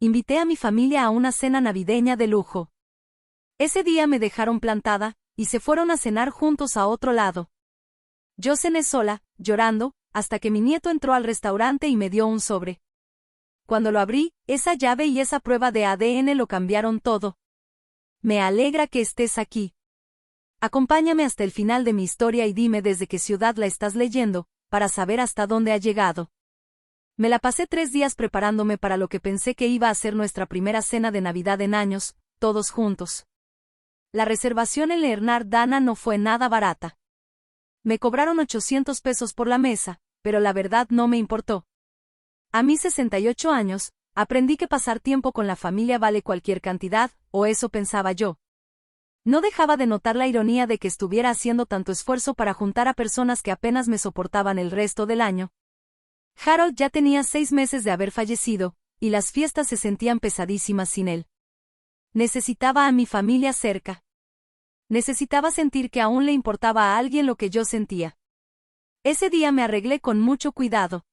Invité a mi familia a una cena navideña de lujo. Ese día me dejaron plantada, y se fueron a cenar juntos a otro lado. Yo cené sola, llorando, hasta que mi nieto entró al restaurante y me dio un sobre. Cuando lo abrí, esa llave y esa prueba de ADN lo cambiaron todo. Me alegra que estés aquí. Acompáñame hasta el final de mi historia y dime desde qué ciudad la estás leyendo, para saber hasta dónde ha llegado. Me la pasé 3 días preparándome para lo que pensé que iba a ser nuestra primera cena de Navidad en años, todos juntos. La reservación en Leonard Dana no fue nada barata. Me cobraron 800 pesos por la mesa, pero la verdad no me importó. A mis 68 años, aprendí que pasar tiempo con la familia vale cualquier cantidad, o eso pensaba yo. No dejaba de notar la ironía de que estuviera haciendo tanto esfuerzo para juntar a personas que apenas me soportaban el resto del año. Harold ya tenía 6 meses de haber fallecido, y las fiestas se sentían pesadísimas sin él. Necesitaba a mi familia cerca. Necesitaba sentir que aún le importaba a alguien lo que yo sentía. Ese día me arreglé con mucho cuidado.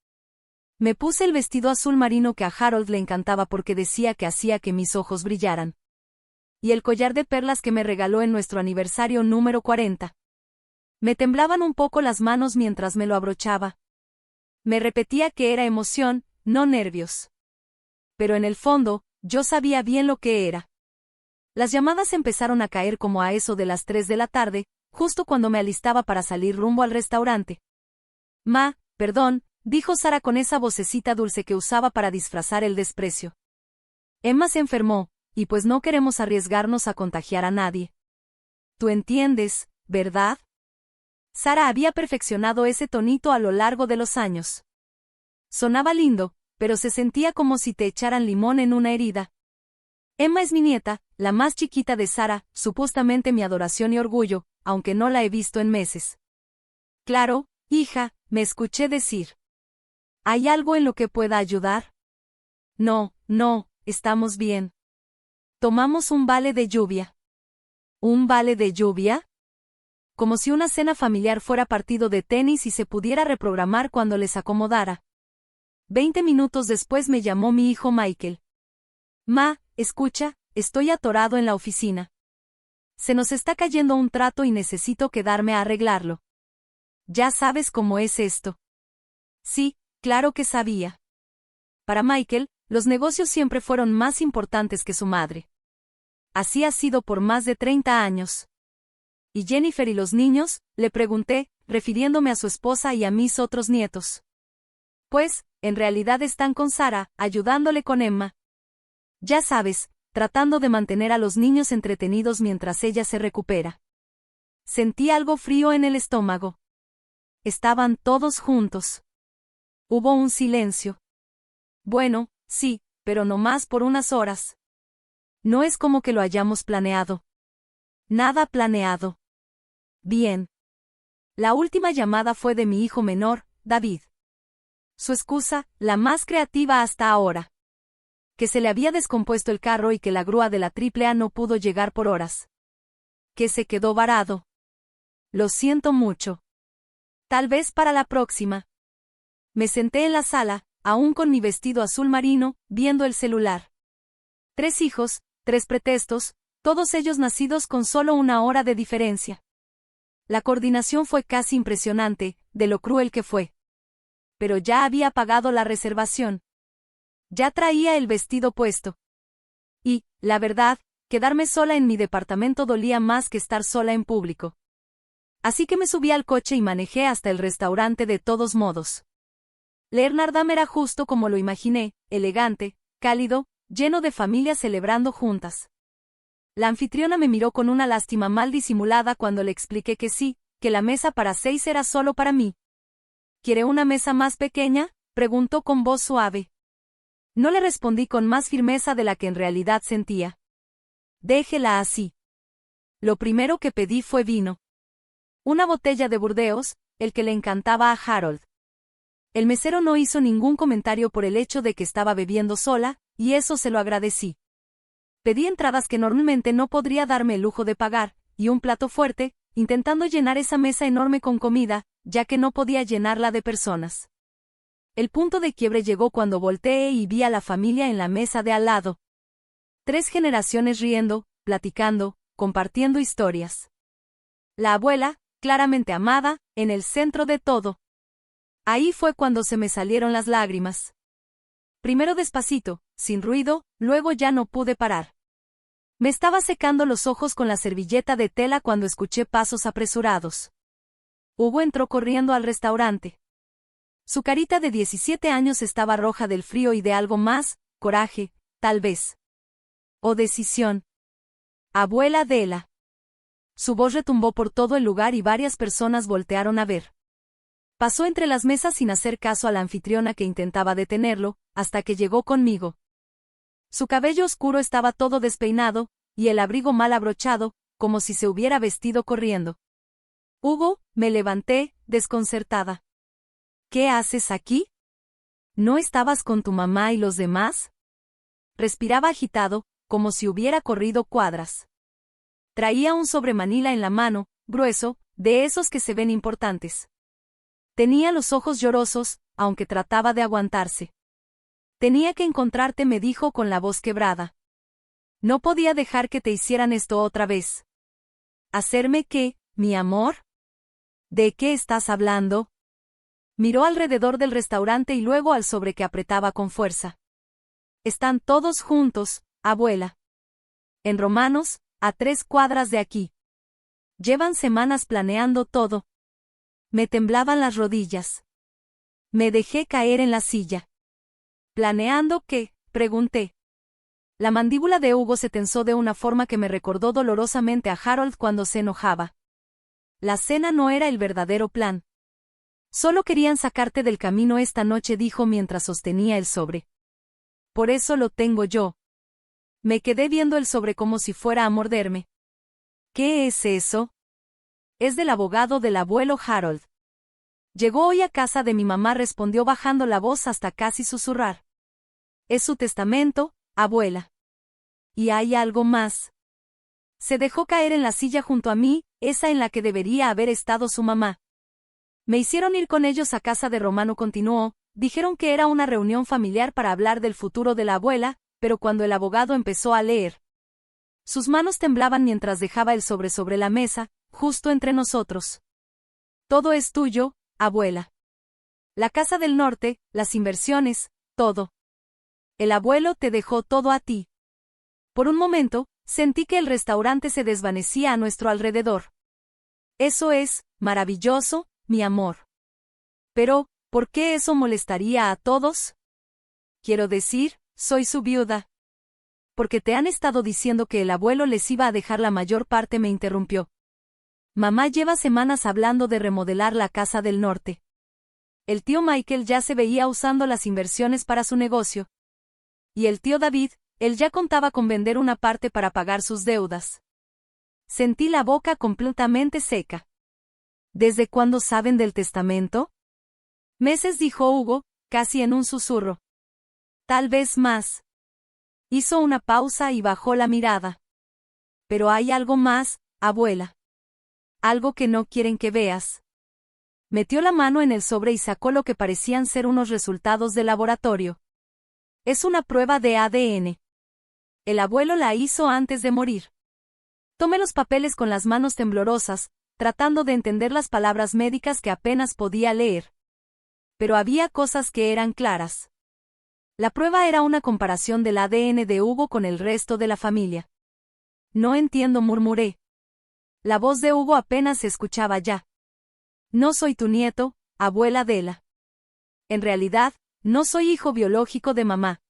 Me puse el vestido azul marino que a Harold le encantaba porque decía que hacía que mis ojos brillaran. Y el collar de perlas que me regaló en nuestro aniversario número 40. Me temblaban un poco las manos mientras me lo abrochaba. Me repetía que era emoción, no nervios. Pero en el fondo, yo sabía bien lo que era. Las llamadas empezaron a caer como a eso de las 3 de la tarde, justo cuando me alistaba para salir rumbo al restaurante. Perdón, dijo Sara con esa vocecita dulce que usaba para disfrazar el desprecio. Emma se enfermó, y pues no queremos arriesgarnos a contagiar a nadie. Tú entiendes, ¿verdad? Sara había perfeccionado ese tonito a lo largo de los años. Sonaba lindo, pero se sentía como si te echaran limón en una herida. Emma es mi nieta, la más chiquita de Sara, supuestamente mi adoración y orgullo, aunque no la he visto en meses. Claro, hija, me escuché decir. ¿Hay algo en lo que pueda ayudar? No, estamos bien. Tomamos un vale de lluvia. ¿Un vale de lluvia? Como si una cena familiar fuera partido de tenis y se pudiera reprogramar cuando les acomodara. 20 minutos después me llamó mi hijo Michael. Escucha, estoy atorado en la oficina. Se nos está cayendo un trato y necesito quedarme a arreglarlo. Ya sabes cómo es esto. Sí, claro que sabía. Para Michael, los negocios siempre fueron más importantes que su madre. Así ha sido por más de 30 años. ¿Y Jennifer y los niños?, le pregunté, refiriéndome a su esposa y a mis otros nietos. Pues, en realidad están con Sara, ayudándole con Emma. Ya sabes, tratando de mantener a los niños entretenidos mientras ella se recupera. Sentí algo frío en el estómago. Estaban todos juntos. Hubo un silencio. Bueno, sí, pero no más por unas horas. No es como que lo hayamos planeado. Nada planeado. Bien. La última llamada fue de mi hijo menor, David. Su excusa, la más creativa hasta ahora. Que se le había descompuesto el carro y que la grúa de la AAA no pudo llegar por horas. Que se quedó varado. Lo siento mucho. Tal vez para la próxima. Me senté en la sala, aún con mi vestido azul marino, viendo el celular. 3 hijos, 3 pretextos, todos ellos nacidos con solo 1 hora de diferencia. La coordinación fue casi impresionante, de lo cruel que fue. Pero ya había pagado la reservación. Ya traía el vestido puesto. Y, la verdad, quedarme sola en mi departamento dolía más que estar sola en público. Así que me subí al coche y manejé hasta el restaurante de todos modos. Leonard Dana era justo como lo imaginé, elegante, cálido, lleno de familias celebrando juntas. La anfitriona me miró con una lástima mal disimulada cuando le expliqué que sí, que la mesa para 6 era solo para mí. ¿Quiere una mesa más pequeña?, preguntó con voz suave. No le respondí con más firmeza de la que en realidad sentía. Déjela así. Lo primero que pedí fue vino. Una botella de Burdeos, el que le encantaba a Harold. El mesero no hizo ningún comentario por el hecho de que estaba bebiendo sola, y eso se lo agradecí. Pedí entradas que normalmente no podría darme el lujo de pagar, y un plato fuerte, intentando llenar esa mesa enorme con comida, ya que no podía llenarla de personas. El punto de quiebre llegó cuando volteé y vi a la familia en la mesa de al lado. 3 generaciones riendo, platicando, compartiendo historias. La abuela, claramente amada, en el centro de todo. Ahí fue cuando se me salieron las lágrimas. Primero despacito, sin ruido, luego ya no pude parar. Me estaba secando los ojos con la servilleta de tela cuando escuché pasos apresurados. Hugo entró corriendo al restaurante. Su carita de 17 años estaba roja del frío y de algo más, coraje, tal vez. O decisión. Abuela Adela. Su voz retumbó por todo el lugar y varias personas voltearon a ver. Pasó entre las mesas sin hacer caso a la anfitriona que intentaba detenerlo, hasta que llegó conmigo. Su cabello oscuro estaba todo despeinado, y el abrigo mal abrochado, como si se hubiera vestido corriendo. Hugo, me levanté, desconcertada. ¿Qué haces aquí? ¿No estabas con tu mamá y los demás? Respiraba agitado, como si hubiera corrido cuadras. Traía un sobremanila en la mano, grueso, de esos que se ven importantes. Tenía los ojos llorosos, aunque trataba de aguantarse. Tenía que encontrarte, me dijo con la voz quebrada. No podía dejar que te hicieran esto otra vez. ¿Hacerme qué, mi amor? ¿De qué estás hablando? Miró alrededor del restaurante y luego al sobre que apretaba con fuerza. Están todos juntos, abuela. En Romanos, a 3 cuadras de aquí. Llevan semanas planeando todo. Me temblaban las rodillas. Me dejé caer en la silla. ¿Planeando qué?, pregunté. La mandíbula de Hugo se tensó de una forma que me recordó dolorosamente a Harold cuando se enojaba. La cena no era el verdadero plan. Solo querían sacarte del camino esta noche, dijo mientras sostenía el sobre. Por eso lo tengo yo. Me quedé viendo el sobre como si fuera a morderme. ¿Qué es eso? Es del abogado del abuelo Harold. Llegó hoy a casa de mi mamá, respondió bajando la voz hasta casi susurrar. Es su testamento, abuela. ¿Y hay algo más? Se dejó caer en la silla junto a mí, esa en la que debería haber estado su mamá. Me hicieron ir con ellos a casa de Romano, continuó, dijeron que era una reunión familiar para hablar del futuro de la abuela, pero cuando el abogado empezó a leer, sus manos temblaban mientras dejaba el sobre la mesa, justo entre nosotros. Todo es tuyo, abuela. La casa del norte, las inversiones, todo. El abuelo te dejó todo a ti. Por un momento, sentí que el restaurante se desvanecía a nuestro alrededor. Eso es maravilloso, mi amor. Pero, ¿por qué eso molestaría a todos? Quiero decir, soy su viuda. Porque te han estado diciendo que el abuelo les iba a dejar la mayor parte, me interrumpió. Mamá lleva semanas hablando de remodelar la casa del norte. El tío Michael ya se veía usando las inversiones para su negocio. Y el tío David, él ya contaba con vender una parte para pagar sus deudas. Sentí la boca completamente seca. ¿Desde cuándo saben del testamento? Meses, dijo Hugo, casi en un susurro. Tal vez más. Hizo una pausa y bajó la mirada. Pero hay algo más, abuela. Algo que no quieren que veas. Metió la mano en el sobre y sacó lo que parecían ser unos resultados de laboratorio. Es una prueba de ADN. El abuelo la hizo antes de morir. Tomé los papeles con las manos temblorosas, tratando de entender las palabras médicas que apenas podía leer. Pero había cosas que eran claras. La prueba era una comparación del ADN de Hugo con el resto de la familia. No entiendo, murmuré. La voz de Hugo apenas se escuchaba ya. No soy tu nieto, abuela Adela. En realidad, no soy hijo biológico de mamá.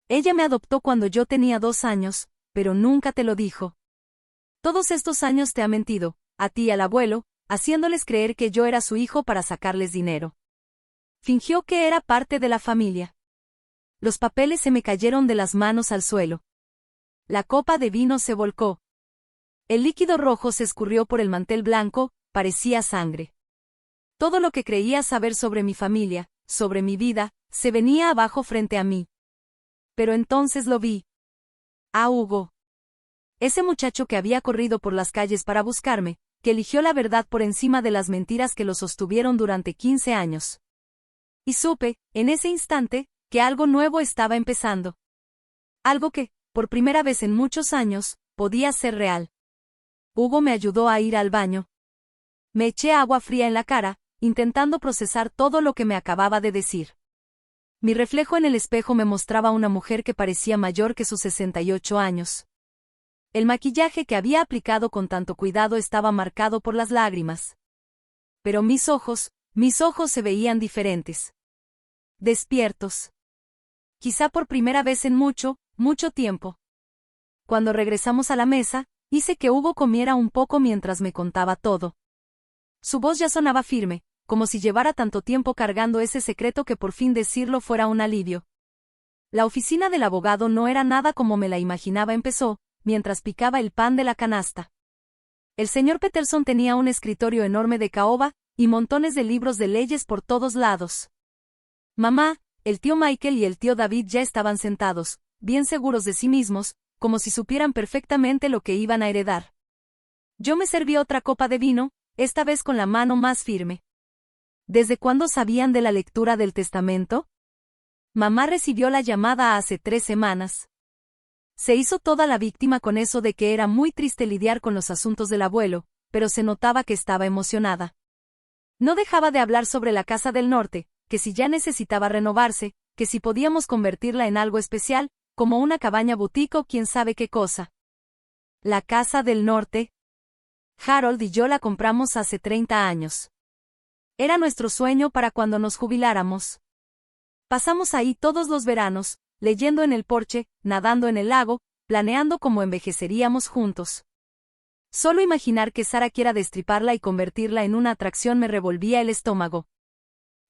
Ella me adoptó cuando yo tenía 2 años, pero nunca te lo dijo. Todos estos años te ha mentido, a ti y al abuelo, haciéndoles creer que yo era su hijo para sacarles dinero. Fingió que era parte de la familia. Los papeles se me cayeron de las manos al suelo. La copa de vino se volcó. El líquido rojo se escurrió por el mantel blanco, parecía sangre. Todo lo que creía saber sobre mi familia, sobre mi vida, se venía abajo frente a mí. Pero entonces lo vi. A Hugo. Ese muchacho que había corrido por las calles para buscarme, que eligió la verdad por encima de las mentiras que lo sostuvieron durante 15 años. Y supe, en ese instante, que algo nuevo estaba empezando. Algo que, por primera vez en muchos años, podía ser real. Hugo me ayudó a ir al baño. Me eché agua fría en la cara, intentando procesar todo lo que me acababa de decir. Mi reflejo en el espejo me mostraba una mujer que parecía mayor que sus 68 años. El maquillaje que había aplicado con tanto cuidado estaba marcado por las lágrimas. Pero mis ojos se veían diferentes. Despiertos. Quizá por primera vez en mucho tiempo. Cuando regresamos a la mesa, hice que Hugo comiera un poco mientras me contaba todo. Su voz ya sonaba firme, como si llevara tanto tiempo cargando ese secreto que por fin decirlo fuera un alivio. La oficina del abogado no era nada como me la imaginaba, empezó, mientras picaba el pan de la canasta. El señor Peterson tenía un escritorio enorme de caoba, y montones de libros de leyes por todos lados. Mamá, el tío Michael y el tío David ya estaban sentados, bien seguros de sí mismos, como si supieran perfectamente lo que iban a heredar. Yo me serví otra copa de vino, esta vez con la mano más firme. ¿Desde cuándo sabían de la lectura del testamento? Mamá recibió la llamada hace 3 semanas. Se hizo toda la víctima con eso de que era muy triste lidiar con los asuntos del abuelo, pero se notaba que estaba emocionada. No dejaba de hablar sobre la Casa del Norte, que si ya necesitaba renovarse, que si podíamos convertirla en algo especial, como una cabaña boutique o quién sabe qué cosa. La Casa del Norte. Harold y yo la compramos hace 30 años. Era nuestro sueño para cuando nos jubiláramos. Pasamos ahí todos los veranos, leyendo en el porche, nadando en el lago, planeando cómo envejeceríamos juntos. Solo imaginar que Sara quiera destriparla y convertirla en una atracción me revolvía el estómago.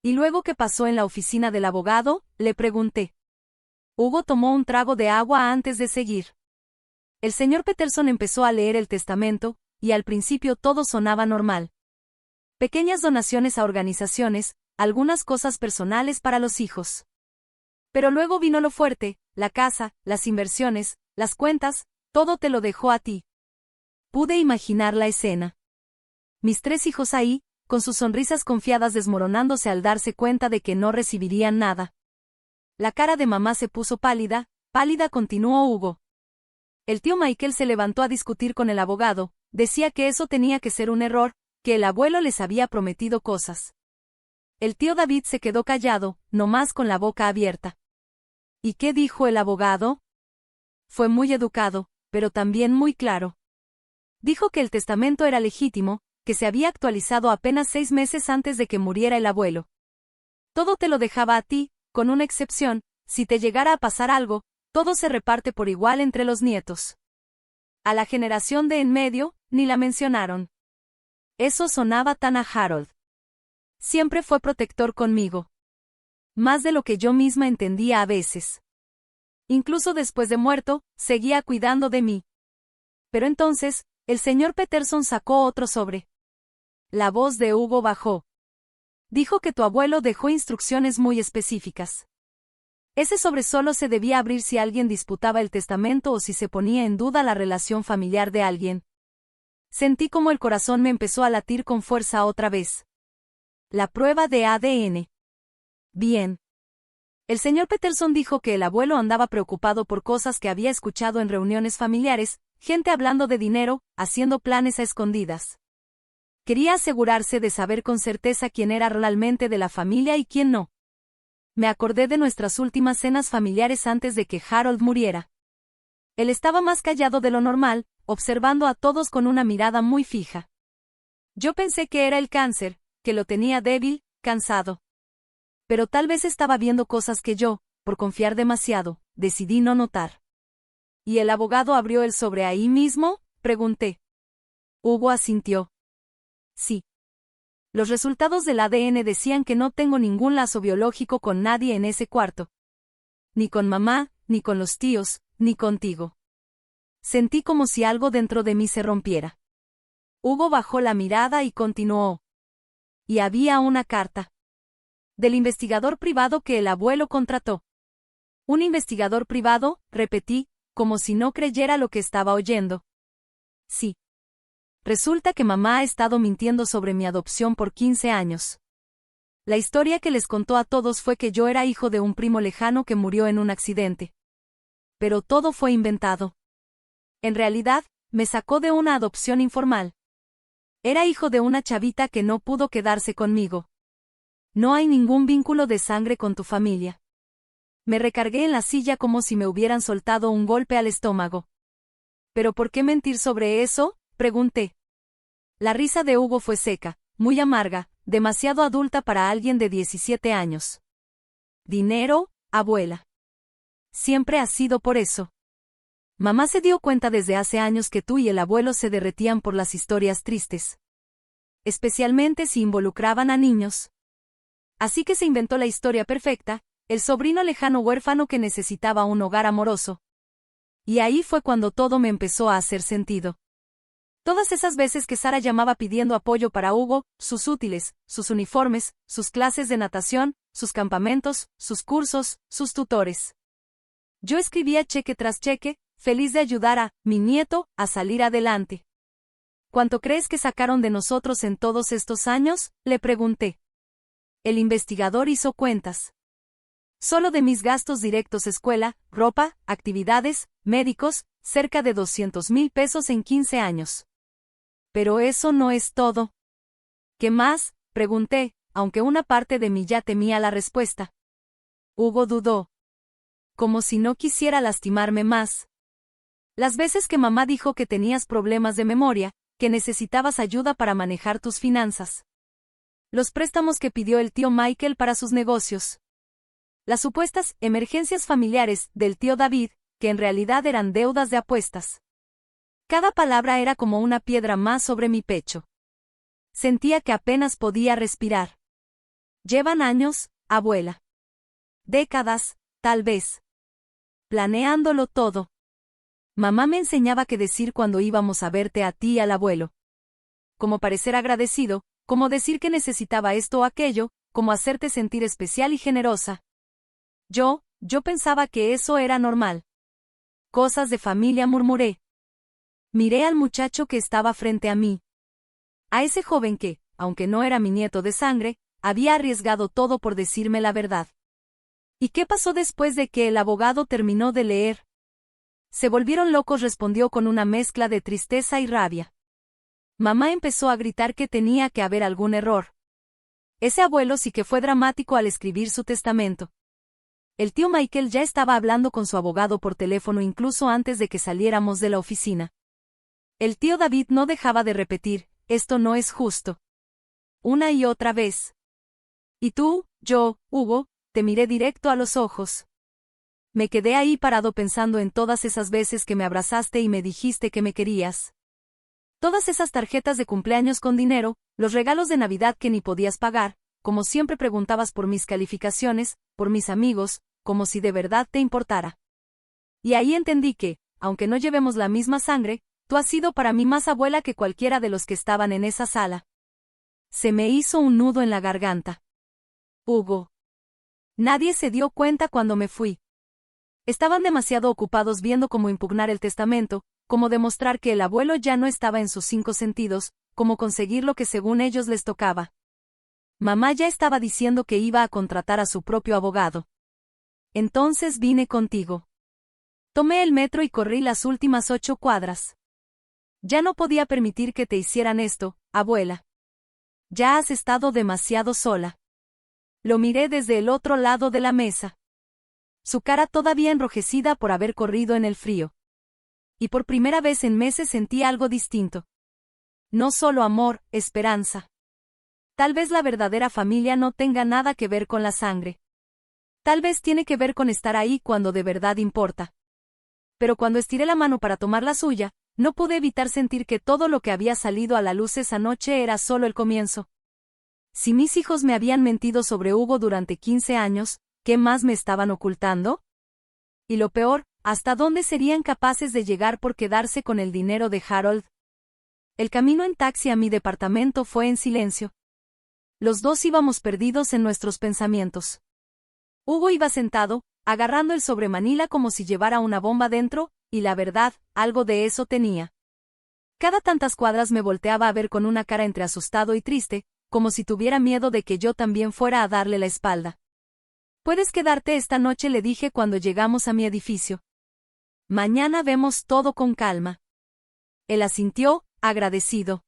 ¿Y luego qué pasó en la oficina del abogado?, le pregunté. Hugo tomó un trago de agua antes de seguir. El señor Peterson empezó a leer el testamento, y al principio todo sonaba normal. Pequeñas donaciones a organizaciones, algunas cosas personales para los hijos. Pero luego vino lo fuerte, la casa, las inversiones, las cuentas, todo te lo dejó a ti. Pude imaginar la escena. Mis 3 hijos ahí, con sus sonrisas confiadas desmoronándose al darse cuenta de que no recibirían nada. La cara de mamá se puso pálida, continuó Hugo. El tío Michael se levantó a discutir con el abogado, decía que eso tenía que ser un error, que el abuelo les había prometido cosas. El tío David se quedó callado, nomás con la boca abierta. ¿Y qué dijo el abogado? Fue muy educado, pero también muy claro. Dijo que el testamento era legítimo, que se había actualizado apenas 6 meses antes de que muriera el abuelo. Todo te lo dejaba a ti, con una excepción, si te llegara a pasar algo, todo se reparte por igual entre los nietos. A la generación de en medio, ni la mencionaron. Eso sonaba tan a Harold. Siempre fue protector conmigo. Más de lo que yo misma entendía a veces. Incluso después de muerto, seguía cuidando de mí. Pero entonces, el señor Peterson sacó otro sobre. La voz de Hugo bajó. Dijo que tu abuelo dejó instrucciones muy específicas. Ese sobre solo se debía abrir si alguien disputaba el testamento o si se ponía en duda la relación familiar de alguien. Sentí como el corazón me empezó a latir con fuerza otra vez. La prueba de ADN. Bien. El señor Peterson dijo que el abuelo andaba preocupado por cosas que había escuchado en reuniones familiares, gente hablando de dinero, haciendo planes a escondidas. Quería asegurarse de saber con certeza quién era realmente de la familia y quién no. Me acordé de nuestras últimas cenas familiares antes de que Harold muriera. Él estaba más callado de lo normal, observando a todos con una mirada muy fija. Yo pensé que era el cáncer, que lo tenía débil, cansado. Pero tal vez estaba viendo cosas que yo, por confiar demasiado, decidí no notar. ¿Y el abogado abrió el sobre ahí mismo?, pregunté. Hugo asintió. Sí. Los resultados del ADN decían que no tengo ningún lazo biológico con nadie en ese cuarto. Ni con mamá, ni con los tíos, ni contigo. Sentí como si algo dentro de mí se rompiera. Hugo bajó la mirada y continuó. Y había una carta. Del investigador privado que el abuelo contrató. ¿Un investigador privado?, repetí, como si no creyera lo que estaba oyendo. Sí. Resulta que mamá ha estado mintiendo sobre mi adopción por 15 años. La historia que les contó a todos fue que yo era hijo de un primo lejano que murió en un accidente. Pero todo fue inventado. En realidad, me sacó de una adopción informal. Era hijo de una chavita que no pudo quedarse conmigo. No hay ningún vínculo de sangre con tu familia. Me recargué en la silla como si me hubieran soltado un golpe al estómago. ¿Pero por qué mentir sobre eso?, pregunté. La risa de Hugo fue seca, muy amarga, demasiado adulta para alguien de 17 años. ¿Dinero, abuela? Siempre ha sido por eso. Mamá se dio cuenta desde hace años que tú y el abuelo se derretían por las historias tristes. Especialmente si involucraban a niños. Así que se inventó la historia perfecta, el sobrino lejano huérfano que necesitaba un hogar amoroso. Y ahí fue cuando todo me empezó a hacer sentido. Todas esas veces que Sara llamaba pidiendo apoyo para Hugo, sus útiles, sus uniformes, sus clases de natación, sus campamentos, sus cursos, sus tutores. Yo escribía cheque tras cheque, feliz de ayudar a mi nieto a salir adelante. ¿Cuánto crees que sacaron de nosotros en todos estos años?, le pregunté. El investigador hizo cuentas. Solo de mis gastos directos: escuela, ropa, actividades, médicos, cerca de 200,000 pesos en 15 años. Pero eso no es todo. ¿Qué más?, pregunté, aunque una parte de mí ya temía la respuesta. Hugo dudó. Como si no quisiera lastimarme más. Las veces que mamá dijo que tenías problemas de memoria, que necesitabas ayuda para manejar tus finanzas. Los préstamos que pidió el tío Michael para sus negocios. Las supuestas emergencias familiares del tío David, que en realidad eran deudas de apuestas. Cada palabra era como una piedra más sobre mi pecho. Sentía que apenas podía respirar. Llevan años, abuela. Décadas, tal vez. Planeándolo todo. Mamá me enseñaba qué decir cuando íbamos a verte a ti y al abuelo. Cómo parecer agradecido, cómo decir que necesitaba esto o aquello, cómo hacerte sentir especial y generosa. Yo pensaba que eso era normal. Cosas de familia, murmuré. Miré al muchacho que estaba frente a mí. A ese joven que, aunque no era mi nieto de sangre, había arriesgado todo por decirme la verdad. ¿Y qué pasó después de que el abogado terminó de leer? Se volvieron locos, respondió con una mezcla de tristeza y rabia. Mamá empezó a gritar que tenía que haber algún error. Ese abuelo sí que fue dramático al escribir su testamento. El tío Michael ya estaba hablando con su abogado por teléfono incluso antes de que saliéramos de la oficina. El tío David no dejaba de repetir: esto no es justo. Una y otra vez. Y tú, Hugo, te miré directo a los ojos. Me quedé ahí parado pensando en todas esas veces que me abrazaste y me dijiste que me querías. Todas esas tarjetas de cumpleaños con dinero, los regalos de Navidad que ni podías pagar, como siempre preguntabas por mis calificaciones, por mis amigos, como si de verdad te importara. Y ahí entendí que, aunque no llevemos la misma sangre, tú has sido para mí más abuela que cualquiera de los que estaban en esa sala. Se me hizo un nudo en la garganta. Hugo. Nadie se dio cuenta cuando me fui. Estaban demasiado ocupados viendo cómo impugnar el testamento, cómo demostrar que el abuelo ya no estaba en sus 5 sentidos, cómo conseguir lo que según ellos les tocaba. Mamá ya estaba diciendo que iba a contratar a su propio abogado. Entonces vine contigo. Tomé el metro y corrí las últimas 8 cuadras. Ya no podía permitir que te hicieran esto, abuela. Ya has estado demasiado sola. Lo miré desde el otro lado de la mesa. Su cara todavía enrojecida por haber corrido en el frío. Y por primera vez en meses sentí algo distinto. No solo amor, esperanza. Tal vez la verdadera familia no tenga nada que ver con la sangre. Tal vez tiene que ver con estar ahí cuando de verdad importa. Pero cuando estiré la mano para tomar la suya, no pude evitar sentir que todo lo que había salido a la luz esa noche era solo el comienzo. Si mis hijos me habían mentido sobre Hugo durante 15 años, ¿qué más me estaban ocultando? Y lo peor, ¿hasta dónde serían capaces de llegar por quedarse con el dinero de Harold? El camino en taxi a mi departamento fue en silencio. Los dos íbamos perdidos en nuestros pensamientos. Hugo iba sentado, agarrando el sobremanila como si llevara una bomba dentro, y la verdad, algo de eso tenía. Cada tantas cuadras me volteaba a ver con una cara entre asustado y triste, como si tuviera miedo de que yo también fuera a darle la espalda. Puedes quedarte esta noche, le dije cuando llegamos a mi edificio. Mañana vemos todo con calma. Él asintió, agradecido.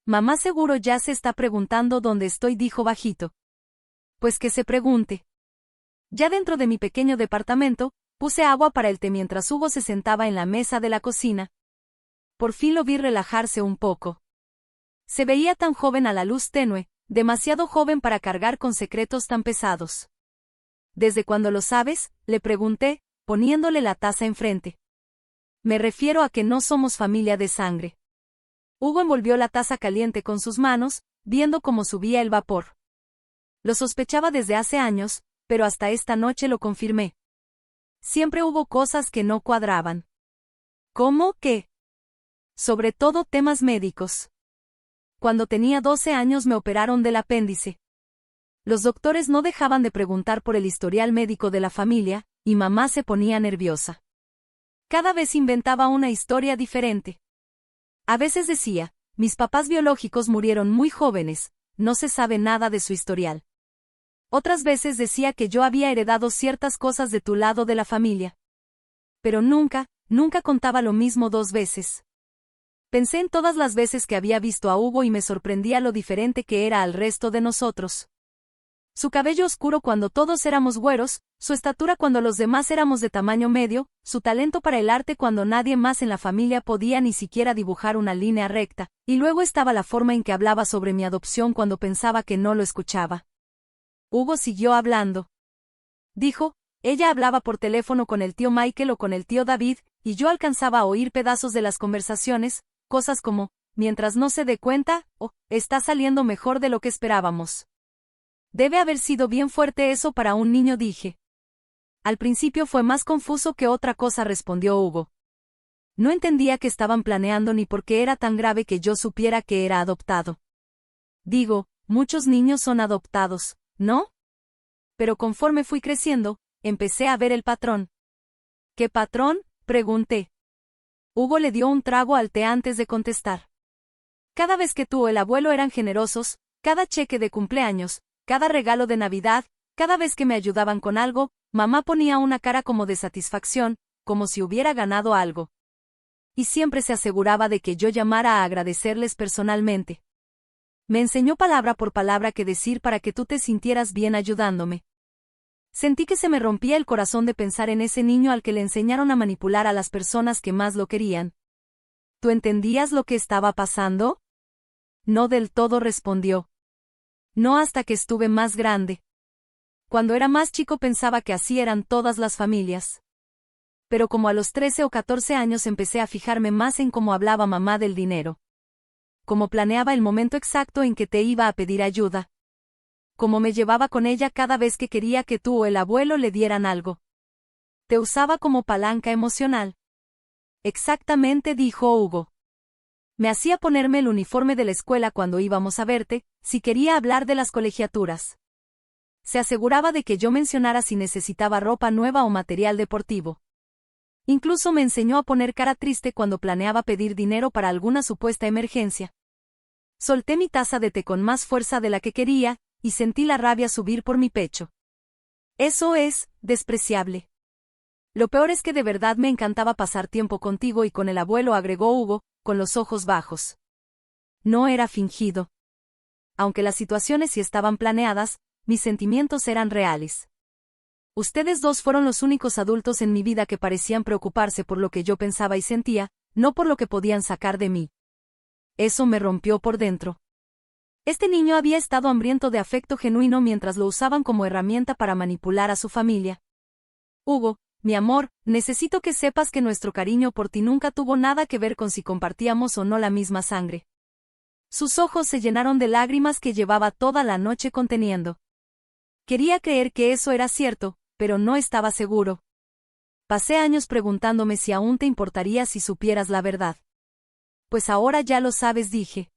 Mamá seguro ya se está preguntando dónde estoy, dijo bajito. Pues que se pregunte. Ya dentro de mi pequeño departamento, puse agua para el té mientras Hugo se sentaba en la mesa de la cocina. Por fin lo vi relajarse un poco. Se veía tan joven a la luz tenue, demasiado joven para cargar con secretos tan pesados. ¿Desde cuándo lo sabes?, le pregunté, poniéndole la taza enfrente. Me refiero a que no somos familia de sangre. Hugo envolvió la taza caliente con sus manos, viendo cómo subía el vapor. Lo sospechaba desde hace años, pero hasta esta noche lo confirmé. Siempre hubo cosas que no cuadraban. ¿Cómo qué? Sobre todo temas médicos. Cuando tenía 12 años me operaron del apéndice. Los doctores no dejaban de preguntar por el historial médico de la familia, y mamá se ponía nerviosa. Cada vez inventaba una historia diferente. A veces decía, mis papás biológicos murieron muy jóvenes, no se sabe nada de su historial. Otras veces decía que yo había heredado ciertas cosas de tu lado de la familia. Pero nunca contaba lo mismo 2 veces. Pensé en todas las veces que había visto a Hugo y me sorprendía lo diferente que era al resto de nosotros. Su cabello oscuro cuando todos éramos güeros, su estatura cuando los demás éramos de tamaño medio, su talento para el arte cuando nadie más en la familia podía ni siquiera dibujar una línea recta, y luego estaba la forma en que hablaba sobre mi adopción cuando pensaba que no lo escuchaba. Hugo siguió hablando. Dijo, ella hablaba por teléfono con el tío Michael o con el tío David, y yo alcanzaba a oír pedazos de las conversaciones, cosas como, mientras no se dé cuenta, o, está saliendo mejor de lo que esperábamos. Debe haber sido bien fuerte eso para un niño, dije. Al principio fue más confuso que otra cosa, respondió Hugo. No entendía qué estaban planeando ni por qué era tan grave que yo supiera que era adoptado. Digo, muchos niños son adoptados, ¿no? Pero conforme fui creciendo, empecé a ver el patrón. ¿Qué patrón?, pregunté. Hugo le dio un trago al té antes de contestar. Cada vez que tú o el abuelo eran generosos, cada cheque de cumpleaños, cada regalo de Navidad, cada vez que me ayudaban con algo, mamá ponía una cara como de satisfacción, como si hubiera ganado algo. Y siempre se aseguraba de que yo llamara a agradecerles personalmente. Me enseñó palabra por palabra qué decir para que tú te sintieras bien ayudándome. Sentí que se me rompía el corazón de pensar en ese niño al que le enseñaron a manipular a las personas que más lo querían. ¿Tú entendías lo que estaba pasando? No del todo, respondió. No hasta que estuve más grande. Cuando era más chico pensaba que así eran todas las familias. Pero como a los 13 o 14 años empecé a fijarme más en cómo hablaba mamá del dinero. Cómo planeaba el momento exacto en que te iba a pedir ayuda. Cómo me llevaba con ella cada vez que quería que tú o el abuelo le dieran algo. Te usaba como palanca emocional. Exactamente, dijo Hugo. Me hacía ponerme el uniforme de la escuela cuando íbamos a verte, si quería hablar de las colegiaturas. Se aseguraba de que yo mencionara si necesitaba ropa nueva o material deportivo. Incluso me enseñó a poner cara triste cuando planeaba pedir dinero para alguna supuesta emergencia. Solté mi taza de té con más fuerza de la que quería, y sentí la rabia subir por mi pecho. Eso es despreciable. Lo peor es que de verdad me encantaba pasar tiempo contigo y con el abuelo, agregó Hugo, con los ojos bajos. No era fingido. Aunque las situaciones sí estaban planeadas, mis sentimientos eran reales. Ustedes dos fueron los únicos adultos en mi vida que parecían preocuparse por lo que yo pensaba y sentía, no por lo que podían sacar de mí. Eso me rompió por dentro. Este niño había estado hambriento de afecto genuino mientras lo usaban como herramienta para manipular a su familia. Hugo, mi amor, necesito que sepas que nuestro cariño por ti nunca tuvo nada que ver con si compartíamos o no la misma sangre. Sus ojos se llenaron de lágrimas que llevaba toda la noche conteniendo. Quería creer que eso era cierto, pero no estaba seguro. Pasé años preguntándome si aún te importaría si supieras la verdad. Pues ahora ya lo sabes, dije.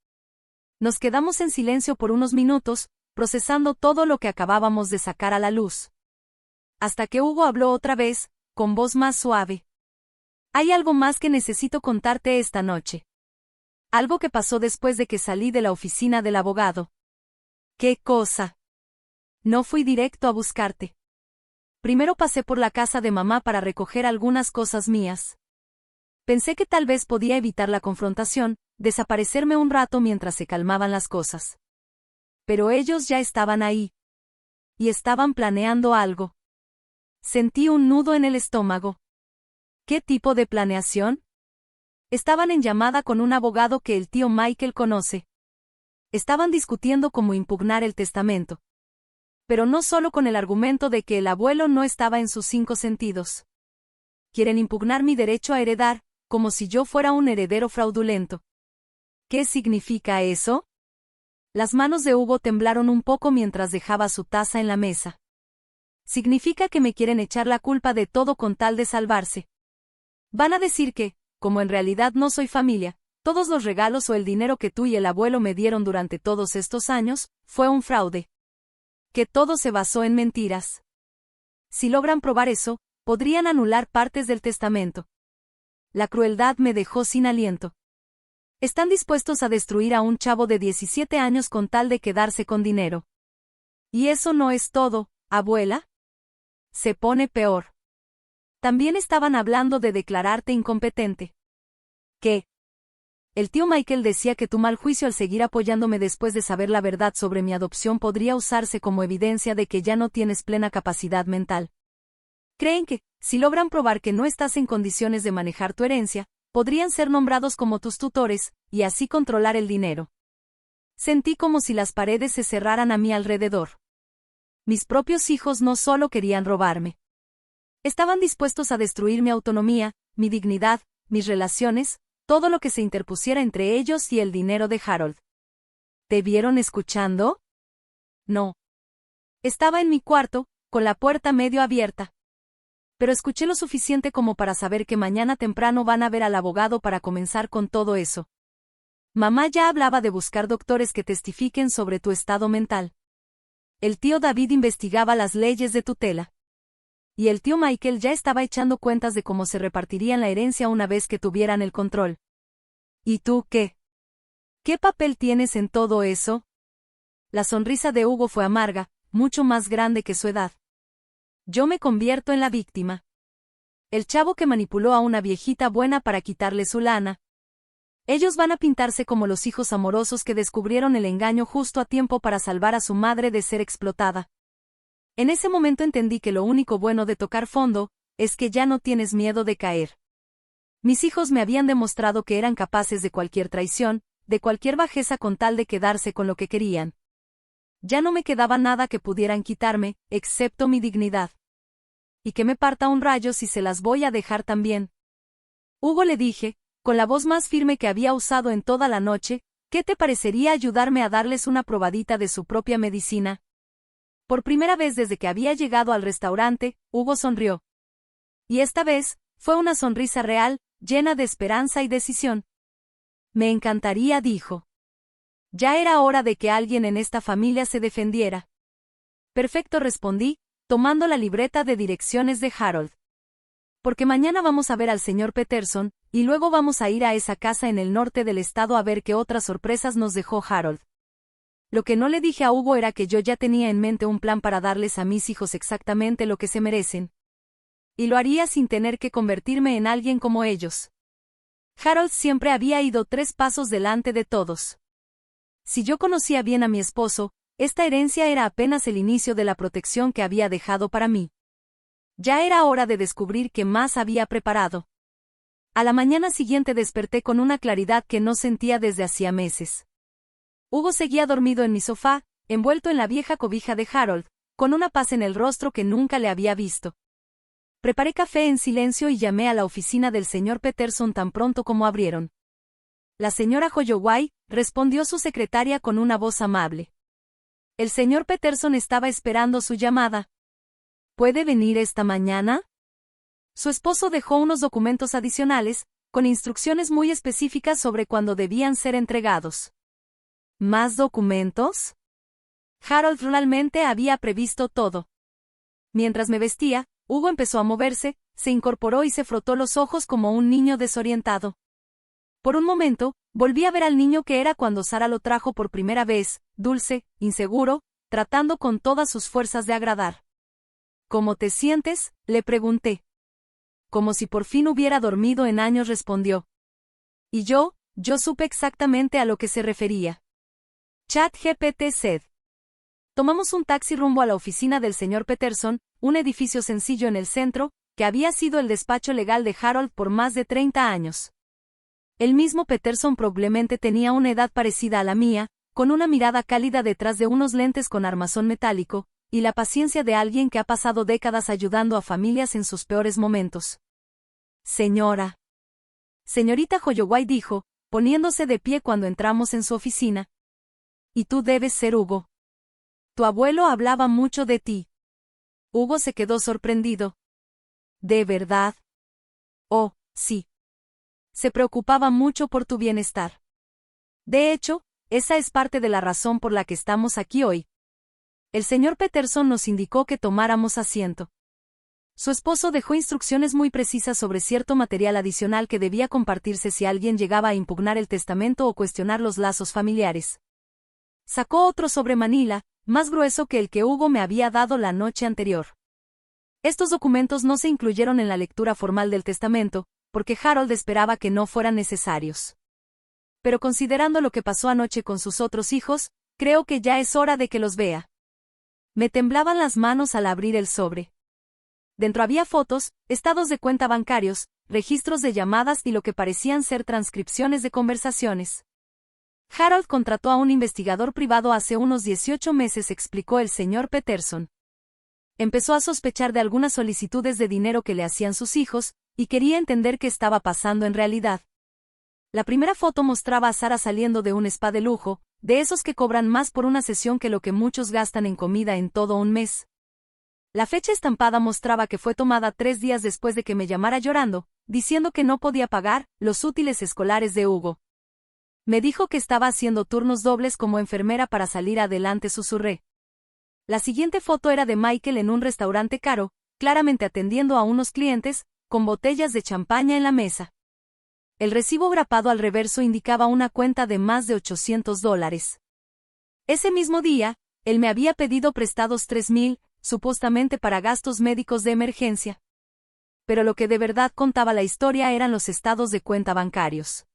Nos quedamos en silencio por unos minutos, procesando todo lo que acabábamos de sacar a la luz. Hasta que Hugo habló otra vez, con voz más suave. Hay algo más que necesito contarte esta noche. Algo que pasó después de que salí de la oficina del abogado. ¿Qué cosa? No fui directo a buscarte. Primero pasé por la casa de mamá para recoger algunas cosas mías. Pensé que tal vez podía evitar la confrontación, desaparecerme un rato mientras se calmaban las cosas. Pero ellos ya estaban ahí. Y estaban planeando algo. Sentí un nudo en el estómago. ¿Qué tipo de planeación? Estaban en llamada con un abogado que el tío Michael conoce. Estaban discutiendo cómo impugnar el testamento. Pero no solo con el argumento de que el abuelo no estaba en sus 5 sentidos. Quieren impugnar mi derecho a heredar, como si yo fuera un heredero fraudulento. ¿Qué significa eso? Las manos de Hugo temblaron un poco mientras dejaba su taza en la mesa. Significa que me quieren echar la culpa de todo con tal de salvarse. Van a decir que, como en realidad no soy familia, todos los regalos o el dinero que tú y el abuelo me dieron durante todos estos años, fue un fraude. Que todo se basó en mentiras. Si logran probar eso, podrían anular partes del testamento. La crueldad me dejó sin aliento. Están dispuestos a destruir a un chavo de 17 años con tal de quedarse con dinero. ¿Y eso no es todo, abuela? Se pone peor. También estaban hablando de declararte incompetente. ¿Qué? El tío Michael decía que tu mal juicio al seguir apoyándome después de saber la verdad sobre mi adopción podría usarse como evidencia de que ya no tienes plena capacidad mental. Creen que, si logran probar que no estás en condiciones de manejar tu herencia, podrían ser nombrados como tus tutores, y así controlar el dinero. Sentí como si las paredes se cerraran a mi alrededor. Mis propios hijos no solo querían robarme. Estaban dispuestos a destruir mi autonomía, mi dignidad, mis relaciones, todo lo que se interpusiera entre ellos y el dinero de Harold. ¿Te vieron escuchando? No. Estaba en mi cuarto, con la puerta medio abierta. Pero escuché lo suficiente como para saber que mañana temprano van a ver al abogado para comenzar con todo eso. Mamá ya hablaba de buscar doctores que testifiquen sobre tu estado mental. El tío David investigaba las leyes de tutela. Y el tío Michael ya estaba echando cuentas de cómo se repartirían la herencia una vez que tuvieran el control. ¿Y tú qué? ¿Qué papel tienes en todo eso? La sonrisa de Hugo fue amarga, mucho más grande que su edad. Yo me convierto en la víctima. El chavo que manipuló a una viejita buena para quitarle su lana. Ellos van a pintarse como los hijos amorosos que descubrieron el engaño justo a tiempo para salvar a su madre de ser explotada. En ese momento entendí que lo único bueno de tocar fondo, es que ya no tienes miedo de caer. Mis hijos me habían demostrado que eran capaces de cualquier traición, de cualquier bajeza con tal de quedarse con lo que querían. Ya no me quedaba nada que pudieran quitarme, excepto mi dignidad. Y que me parta un rayo si se las voy a dejar también. Hugo, le dije, con la voz más firme que había usado en toda la noche, ¿qué te parecería ayudarme a darles una probadita de su propia medicina? Por primera vez desde que había llegado al restaurante, Hugo sonrió. Y esta vez, fue una sonrisa real, llena de esperanza y decisión. Me encantaría, dijo. Ya era hora de que alguien en esta familia se defendiera. Perfecto, respondí, tomando la libreta de direcciones de Harold. Porque mañana vamos a ver al señor Peterson, y luego vamos a ir a esa casa en el norte del estado a ver qué otras sorpresas nos dejó Harold. Lo que no le dije a Hugo era que yo ya tenía en mente un plan para darles a mis hijos exactamente lo que se merecen. Y lo haría sin tener que convertirme en alguien como ellos. Harold siempre había ido 3 pasos delante de todos. Si yo conocía bien a mi esposo, esta herencia era apenas el inicio de la protección que había dejado para mí. Ya era hora de descubrir qué más había preparado. A la mañana siguiente desperté con una claridad que no sentía desde hacía meses. Hugo seguía dormido en mi sofá, envuelto en la vieja cobija de Harold, con una paz en el rostro que nunca le había visto. Preparé café en silencio y llamé a la oficina del señor Peterson tan pronto como abrieron. La señora Holloway, respondió su secretaria con una voz amable. El señor Peterson estaba esperando su llamada. ¿Puede venir esta mañana? Su esposo dejó unos documentos adicionales, con instrucciones muy específicas sobre cuándo debían ser entregados. ¿Más documentos? Harold realmente había previsto todo. Mientras me vestía, Hugo empezó a moverse, se incorporó y se frotó los ojos como un niño desorientado. Por un momento, volví a ver al niño que era cuando Sara lo trajo por primera vez, dulce, inseguro, tratando con todas sus fuerzas de agradar. ¿Cómo te sientes?, le pregunté. Como si por fin hubiera dormido en años, respondió. Y yo supe exactamente a lo que se refería. ChatGPT said. Tomamos un taxi rumbo a la oficina del señor Peterson, un edificio sencillo en el centro, que había sido el despacho legal de Harold por más de 30 años. El mismo Peterson probablemente tenía una edad parecida a la mía, con una mirada cálida detrás de unos lentes con armazón metálico, y la paciencia de alguien que ha pasado décadas ayudando a familias en sus peores momentos. Señorita Holloway, dijo, poniéndose de pie cuando entramos en su oficina. Y tú debes ser Hugo. Tu abuelo hablaba mucho de ti. Hugo se quedó sorprendido. ¿De verdad? Oh, sí. Se preocupaba mucho por tu bienestar. De hecho, esa es parte de la razón por la que estamos aquí hoy. El señor Peterson nos indicó que tomáramos asiento. Su esposo dejó instrucciones muy precisas sobre cierto material adicional que debía compartirse si alguien llegaba a impugnar el testamento o cuestionar los lazos familiares. Sacó otro sobre Manila, más grueso que el que Hugo me había dado la noche anterior. Estos documentos no se incluyeron en la lectura formal del testamento, porque Harold esperaba que no fueran necesarios. Pero considerando lo que pasó anoche con sus otros hijos, creo que ya es hora de que los vea. Me temblaban las manos al abrir el sobre. Dentro había fotos, estados de cuenta bancarios, registros de llamadas y lo que parecían ser transcripciones de conversaciones. Harold contrató a un investigador privado hace unos 18 meses, explicó el señor Peterson. Empezó a sospechar de algunas solicitudes de dinero que le hacían sus hijos, y quería entender qué estaba pasando en realidad. La primera foto mostraba a Sarah saliendo de un spa de lujo, de esos que cobran más por una sesión que lo que muchos gastan en comida en todo un mes. La fecha estampada mostraba que fue tomada 3 días después de que me llamara llorando, diciendo que no podía pagar los útiles escolares de Hugo. Me dijo que estaba haciendo turnos dobles como enfermera para salir adelante, susurré. La siguiente foto era de Michael en un restaurante caro, claramente atendiendo a unos clientes, con botellas de champaña en la mesa. El recibo grapado al reverso indicaba una cuenta de más de $800. Ese mismo día, él me había pedido prestados $3,000, supuestamente para gastos médicos de emergencia. Pero lo que de verdad contaba la historia eran los estados de cuenta bancarios.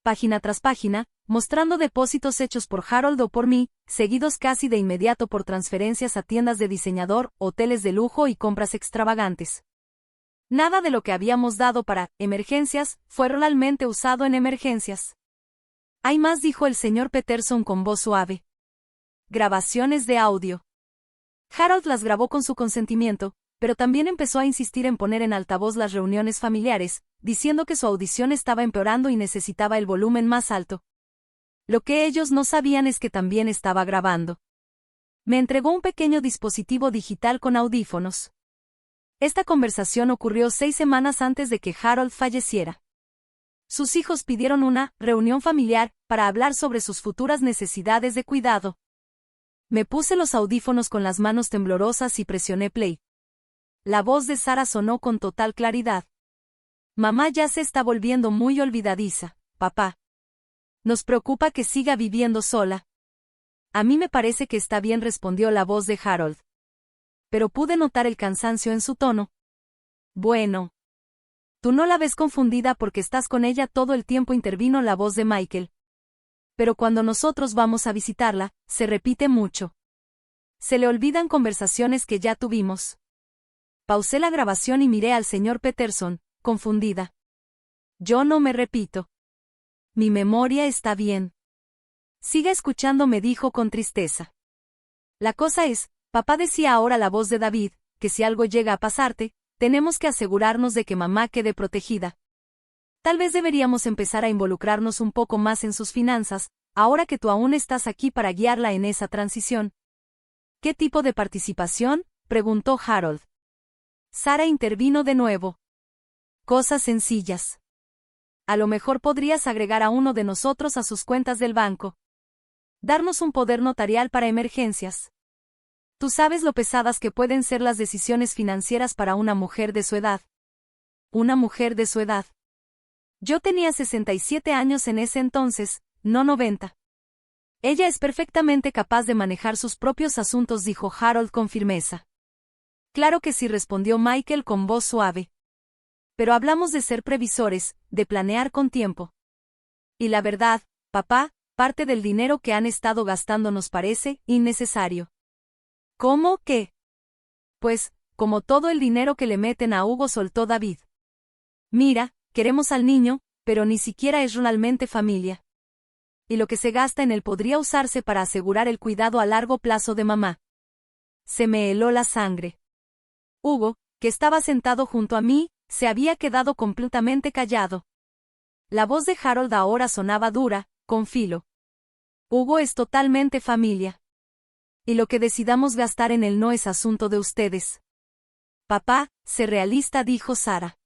Página tras página, mostrando depósitos hechos por Harold o por mí, seguidos casi de inmediato por transferencias a tiendas de diseñador, hoteles de lujo y compras extravagantes. Nada de lo que habíamos dado para emergencias fue realmente usado en emergencias. Hay más, dijo el señor Peterson con voz suave. Grabaciones de audio. Harold las grabó con su consentimiento, pero también empezó a insistir en poner en altavoz las reuniones familiares, diciendo que su audición estaba empeorando y necesitaba el volumen más alto. Lo que ellos no sabían es que también estaba grabando. Me entregó un pequeño dispositivo digital con audífonos. Esta conversación ocurrió 6 semanas antes de que Harold falleciera. Sus hijos pidieron una reunión familiar para hablar sobre sus futuras necesidades de cuidado. Me puse los audífonos con las manos temblorosas y presioné play. La voz de Sarah sonó con total claridad. Mamá ya se está volviendo muy olvidadiza, papá. Nos preocupa que siga viviendo sola. A mí me parece que está bien, respondió la voz de Harold. Pero pude notar el cansancio en su tono. Bueno. Tú no la ves confundida porque estás con ella todo el tiempo, intervino la voz de Michael. Pero cuando nosotros vamos a visitarla, se repite mucho. Se le olvidan conversaciones que ya tuvimos. Pausé la grabación y miré al señor Peterson, confundida. Yo no me repito. Mi memoria está bien. Siga escuchando, me dijo con tristeza. La cosa es, papá, decía ahora la voz de David, que si algo llega a pasarte, tenemos que asegurarnos de que mamá quede protegida. Tal vez deberíamos empezar a involucrarnos un poco más en sus finanzas, ahora que tú aún estás aquí para guiarla en esa transición. ¿Qué tipo de participación?, preguntó Harold. Sarah intervino de nuevo. Cosas sencillas. A lo mejor podrías agregar a uno de nosotros a sus cuentas del banco. Darnos un poder notarial para emergencias. Tú sabes lo pesadas que pueden ser las decisiones financieras para una mujer de su edad. Una mujer de su edad. Yo tenía 67 años en ese entonces, no 90. Ella es perfectamente capaz de manejar sus propios asuntos, dijo Harold con firmeza. Claro que sí, respondió Michael con voz suave. Pero hablamos de ser previsores, de planear con tiempo. Y la verdad, papá, parte del dinero que han estado gastando nos parece innecesario. ¿Cómo qué? Pues, como todo el dinero que le meten a Hugo, soltó David. Mira, queremos al niño, pero ni siquiera es realmente familia. Y lo que se gasta en él podría usarse para asegurar el cuidado a largo plazo de mamá. Se me heló la sangre. Hugo, que estaba sentado junto a mí, se había quedado completamente callado. La voz de Harold ahora sonaba dura, con filo. Hugo es totalmente familia. Y lo que decidamos gastar en él no es asunto de ustedes. Papá, sé realista, dijo Sara.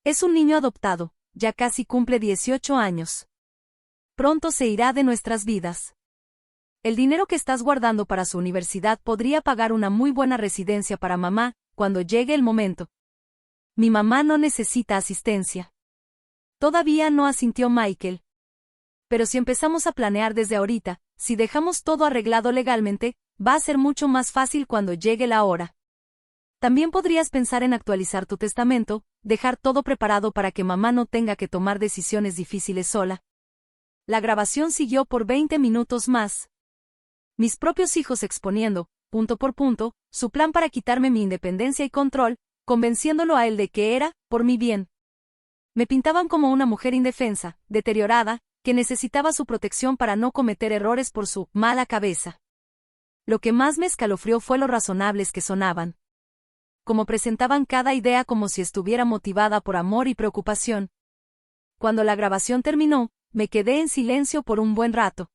Es un niño adoptado, ya casi cumple 18 años. Pronto se irá de nuestras vidas. El dinero que estás guardando para su universidad podría pagar una muy buena residencia para mamá, cuando llegue el momento. Mi mamá no necesita asistencia. Todavía no, asintió Michael. Pero si empezamos a planear desde ahorita, si dejamos todo arreglado legalmente, va a ser mucho más fácil cuando llegue la hora. También podrías pensar en actualizar tu testamento, dejar todo preparado para que mamá no tenga que tomar decisiones difíciles sola. La grabación siguió por 20 minutos más. Mis propios hijos exponiendo, punto por punto, su plan para quitarme mi independencia y control, convenciéndolo a él de que era, por mi bien. Me pintaban como una mujer indefensa, deteriorada, que necesitaba su protección para no cometer errores por su mala cabeza. Lo que más me escalofrió fue lo razonables que sonaban. Como presentaban cada idea como si estuviera motivada por amor y preocupación. Cuando la grabación terminó, me quedé en silencio por un buen rato.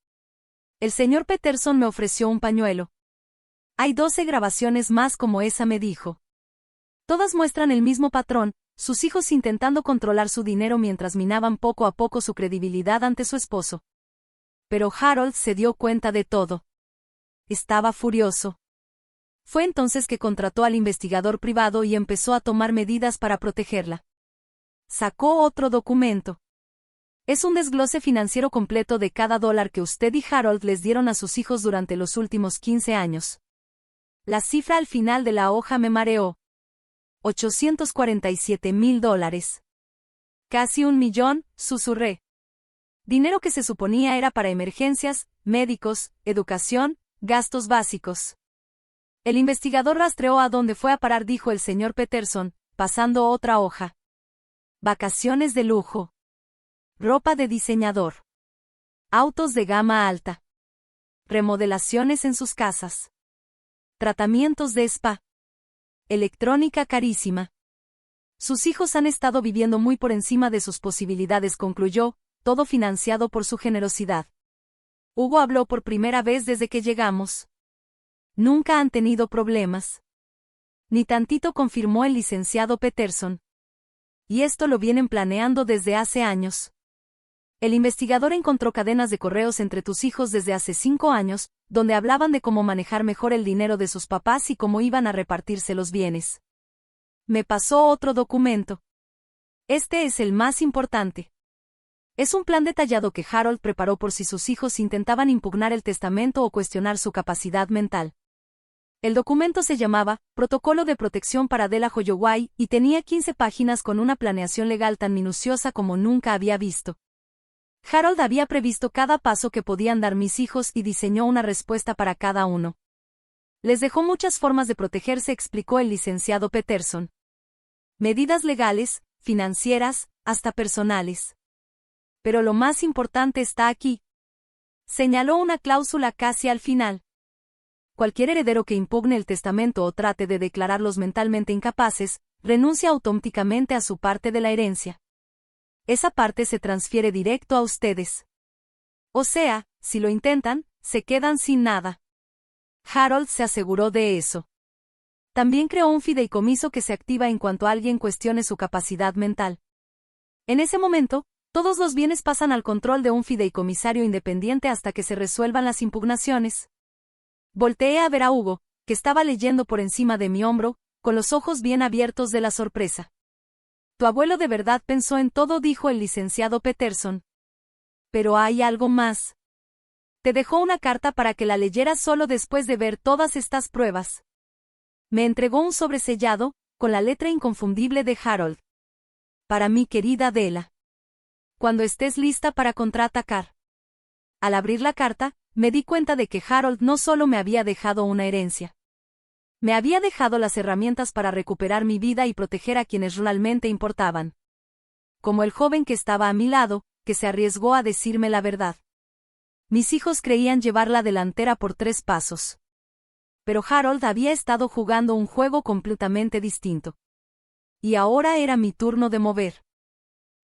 El señor Peterson me ofreció un pañuelo. Hay 12 grabaciones más como esa, me dijo. Todas muestran el mismo patrón, sus hijos intentando controlar su dinero mientras minaban poco a poco su credibilidad ante su esposo. Pero Harold se dio cuenta de todo. Estaba furioso. Fue entonces que contrató al investigador privado y empezó a tomar medidas para protegerla. Sacó otro documento. Es un desglose financiero completo de cada $1 que usted y Harold les dieron a sus hijos durante los últimos 15 años. La cifra al final de la hoja me mareó. $847,000. Casi 1 millón, susurré. Dinero que se suponía era para emergencias, médicos, educación, gastos básicos. El investigador rastreó a dónde fue a parar, dijo el señor Peterson, pasando otra hoja. Vacaciones de lujo. Ropa de diseñador. Autos de gama alta. Remodelaciones en sus casas. Tratamientos de spa. Electrónica carísima. Sus hijos han estado viviendo muy por encima de sus posibilidades, concluyó, todo financiado por su generosidad. Hugo habló por primera vez desde que llegamos. Nunca han tenido problemas. Ni tantito, confirmó el licenciado Peterson. Y esto lo vienen planeando desde hace años. El investigador encontró cadenas de correos entre tus hijos desde hace 5 años, donde hablaban de cómo manejar mejor el dinero de sus papás y cómo iban a repartirse los bienes. Me pasó otro documento. Este es el más importante. Es un plan detallado que Harold preparó por si sus hijos intentaban impugnar el testamento o cuestionar su capacidad mental. El documento se llamaba Protocolo de Protección para Della Holloway y tenía 15 páginas con una planeación legal tan minuciosa como nunca había visto. Harold había previsto cada paso que podían dar mis hijos y diseñó una respuesta para cada uno. Les dejó muchas formas de protegerse, explicó el licenciado Peterson. Medidas legales, financieras, hasta personales. Pero lo más importante está aquí. Señaló una cláusula casi al final. Cualquier heredero que impugne el testamento o trate de declararlos mentalmente incapaces, renuncia automáticamente a su parte de la herencia. Esa parte se transfiere directo a ustedes. O sea, si lo intentan, se quedan sin nada. Harold se aseguró de eso. También creó un fideicomiso que se activa en cuanto alguien cuestione su capacidad mental. En ese momento, todos los bienes pasan al control de un fideicomisario independiente hasta que se resuelvan las impugnaciones. Volteé a ver a Hugo, que estaba leyendo por encima de mi hombro, con los ojos bien abiertos de la sorpresa. Tu abuelo de verdad pensó en todo, dijo el licenciado Peterson. Pero hay algo más. Te dejó una carta para que la leyeras solo después de ver todas estas pruebas. Me entregó un sobresellado, con la letra inconfundible de Harold. Para mi querida Della. Cuando estés lista para contraatacar. Al abrir la carta, me di cuenta de que Harold no solo me había dejado una herencia. Me había dejado las herramientas para recuperar mi vida y proteger a quienes realmente importaban. Como el joven que estaba a mi lado, que se arriesgó a decirme la verdad. Mis hijos creían llevar la delantera por 3 pasos. Pero Harold había estado jugando un juego completamente distinto. Y ahora era mi turno de mover.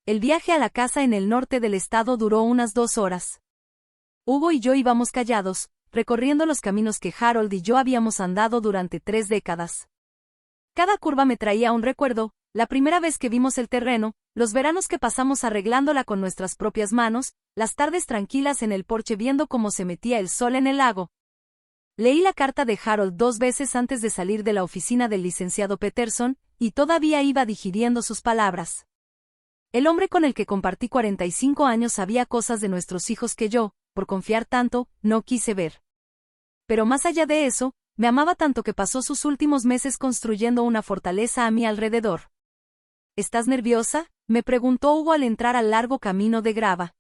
El viaje a la casa en el norte del estado duró unas 2 horas. Hugo y yo íbamos callados, recorriendo los caminos que Harold y yo habíamos andado durante 3 décadas. Cada curva me traía un recuerdo, la primera vez que vimos el terreno, los veranos que pasamos arreglándola con nuestras propias manos, las tardes tranquilas en el porche viendo cómo se metía el sol en el lago. Leí la carta de Harold 2 veces antes de salir de la oficina del licenciado Peterson, y todavía iba digiriendo sus palabras. El hombre con el que compartí 45 años sabía cosas de nuestros hijos que yo, por confiar tanto, no quise ver. Pero más allá de eso, me amaba tanto que pasó sus últimos meses construyendo una fortaleza a mi alrededor. ¿Estás nerviosa?, me preguntó Hugo al entrar al largo camino de grava.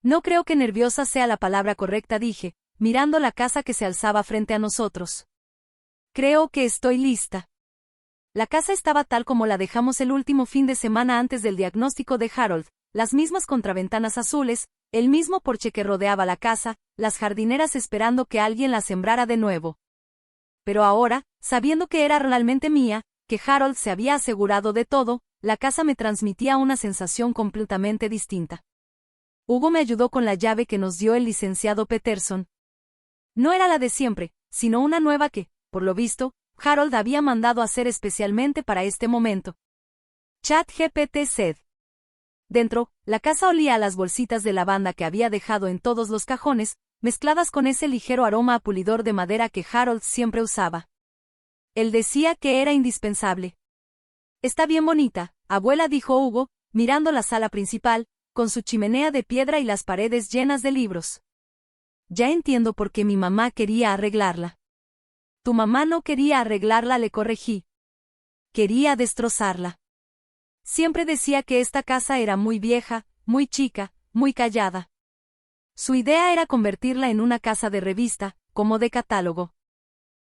No creo que nerviosa sea la palabra correcta, dije, mirando la casa que se alzaba frente a nosotros. Creo que estoy lista. La casa estaba tal como la dejamos el último fin de semana antes del diagnóstico de Harold, las mismas contraventanas azules, el mismo porche que rodeaba la casa, las jardineras esperando que alguien la sembrara de nuevo. Pero ahora, sabiendo que era realmente mía, que Harold se había asegurado de todo, la casa me transmitía una sensación completamente distinta. Hugo me ayudó con la llave que nos dio el licenciado Peterson. No era la de siempre, sino una nueva que, por lo visto, Harold había mandado hacer especialmente para este momento. ChatGPT said. Dentro, la casa olía a las bolsitas de lavanda que había dejado en todos los cajones, mezcladas con ese ligero aroma a pulidor de madera que Harold siempre usaba. Él decía que era indispensable. Está bien bonita, abuela, dijo Hugo, mirando la sala principal, con su chimenea de piedra y las paredes llenas de libros. Ya entiendo por qué mi mamá quería arreglarla. Tu mamá no quería arreglarla, le corregí. Quería destrozarla. Siempre decía que esta casa era muy vieja, muy chica, muy callada. Su idea era convertirla en una casa de revista, como de catálogo.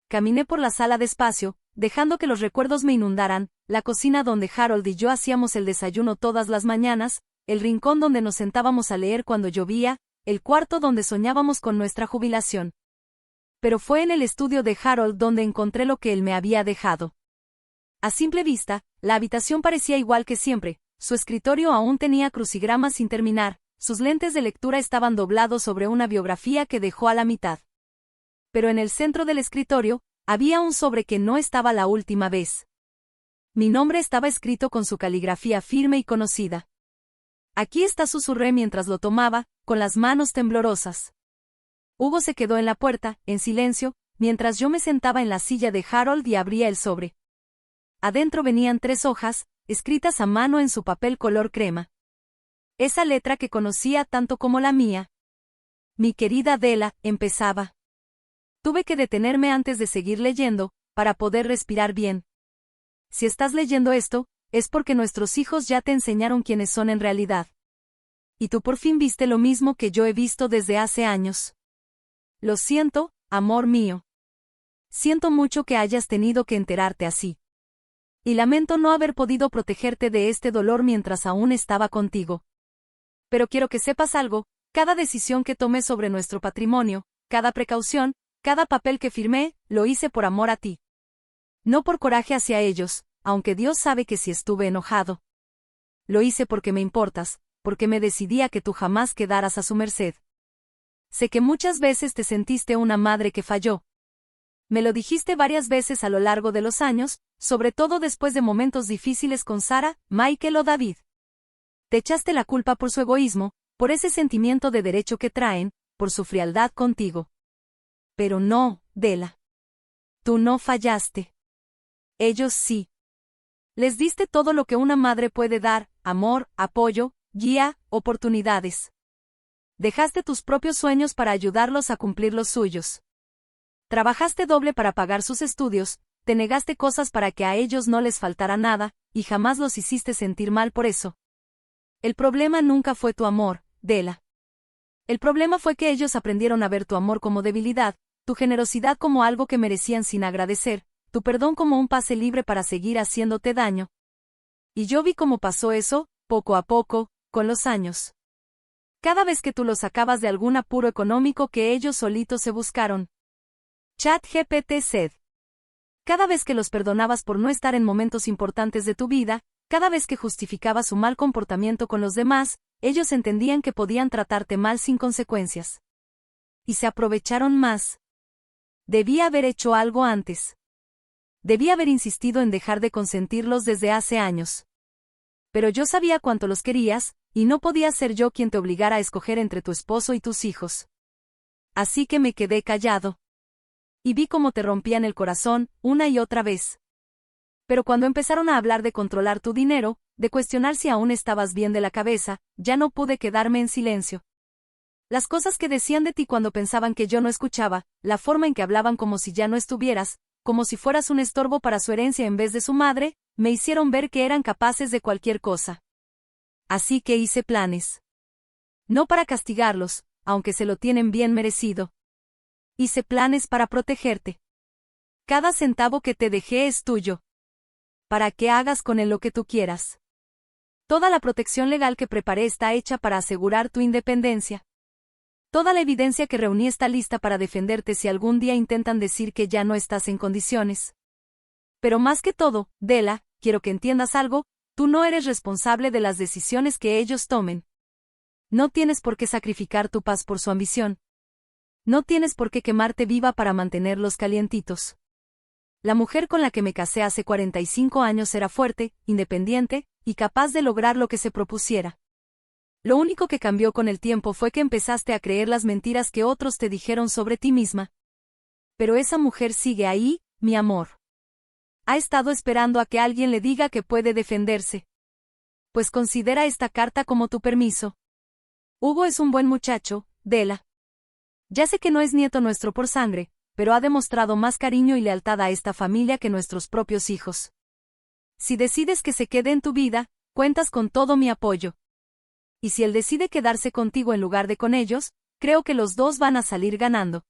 Caminé por la sala despacio, dejando que los recuerdos me inundaran, la cocina donde Harold y yo hacíamos el desayuno todas las mañanas, el rincón donde nos sentábamos a leer cuando llovía, el cuarto donde soñábamos con nuestra jubilación. Pero fue en el estudio de Harold donde encontré lo que él me había dejado. A simple vista, la habitación parecía igual que siempre, su escritorio aún tenía crucigramas sin terminar, sus lentes de lectura estaban doblados sobre una biografía que dejó a la mitad. Pero en el centro del escritorio, había un sobre que no estaba la última vez. Mi nombre estaba escrito con su caligrafía firme y conocida. Aquí está, susurré mientras lo tomaba, con las manos temblorosas. Hugo se quedó en la puerta, en silencio, mientras yo me sentaba en la silla de Harold y abría el sobre. Adentro venían 3 hojas, escritas a mano en su papel color crema. Esa letra que conocía tanto como la mía. Mi querida Della, empezaba. Tuve que detenerme antes de seguir leyendo, para poder respirar bien. Si estás leyendo esto, es porque nuestros hijos ya te enseñaron quiénes son en realidad. Y tú por fin viste lo mismo que yo he visto desde hace años. Lo siento, amor mío. Siento mucho que hayas tenido que enterarte así. Y lamento no haber podido protegerte de este dolor mientras aún estaba contigo. Pero quiero que sepas algo, cada decisión que tomé sobre nuestro patrimonio, cada precaución, cada papel que firmé, lo hice por amor a ti. No por coraje hacia ellos, aunque Dios sabe que sí estuve enojado. Lo hice porque me importas, porque me decidí a que tú jamás quedaras a su merced. Sé que muchas veces te sentiste una madre que falló. Me lo dijiste varias veces a lo largo de los años, sobre todo después de momentos difíciles con Sara, Michael o David. Te echaste la culpa por su egoísmo, por ese sentimiento de derecho que traen, por su frialdad contigo. Pero no, Della. Tú no fallaste. Ellos sí. Les diste todo lo que una madre puede dar, amor, apoyo, guía, oportunidades. Dejaste tus propios sueños para ayudarlos a cumplir los suyos. Trabajaste doble para pagar sus estudios, te negaste cosas para que a ellos no les faltara nada, y jamás los hiciste sentir mal por eso. El problema nunca fue tu amor, Della. El problema fue que ellos aprendieron a ver tu amor como debilidad, tu generosidad como algo que merecían sin agradecer, tu perdón como un pase libre para seguir haciéndote daño. Y yo vi cómo pasó eso, poco a poco, con los años. Cada vez que tú los sacabas de algún apuro económico que ellos solitos se buscaron. ChatGPT said. Cada vez que los perdonabas por no estar en momentos importantes de tu vida, cada vez que justificabas su mal comportamiento con los demás, ellos entendían que podían tratarte mal sin consecuencias. Y se aprovecharon más. Debía haber hecho algo antes. Debía haber insistido en dejar de consentirlos desde hace años. Pero yo sabía cuánto los querías, y no podía ser yo quien te obligara a escoger entre tu esposo y tus hijos. Así que me quedé callado. Y vi cómo te rompían el corazón, una y otra vez. Pero cuando empezaron a hablar de controlar tu dinero, de cuestionar si aún estabas bien de la cabeza, ya no pude quedarme en silencio. Las cosas que decían de ti cuando pensaban que yo no escuchaba, la forma en que hablaban como si ya no estuvieras, como si fueras un estorbo para su herencia en vez de su madre, me hicieron ver que eran capaces de cualquier cosa. Así que hice planes. No para castigarlos, aunque se lo tienen bien merecido. Hice planes para protegerte. Cada centavo que te dejé es tuyo. Para que hagas con él lo que tú quieras. Toda la protección legal que preparé está hecha para asegurar tu independencia. Toda la evidencia que reuní está lista para defenderte si algún día intentan decir que ya no estás en condiciones. Pero más que todo, Della, quiero que entiendas algo, tú no eres responsable de las decisiones que ellos tomen. No tienes por qué sacrificar tu paz por su ambición. No tienes por qué quemarte viva para mantenerlos calientitos. La mujer con la que me casé hace 45 años era fuerte, independiente, y capaz de lograr lo que se propusiera. Lo único que cambió con el tiempo fue que empezaste a creer las mentiras que otros te dijeron sobre ti misma. Pero esa mujer sigue ahí, mi amor. Ha estado esperando a que alguien le diga que puede defenderse. Pues considera esta carta como tu permiso. Hugo es un buen muchacho, Della. Ya sé que no es nieto nuestro por sangre, pero ha demostrado más cariño y lealtad a esta familia que nuestros propios hijos. Si decides que se quede en tu vida, cuentas con todo mi apoyo. Y si él decide quedarse contigo en lugar de con ellos, creo que los dos van a salir ganando.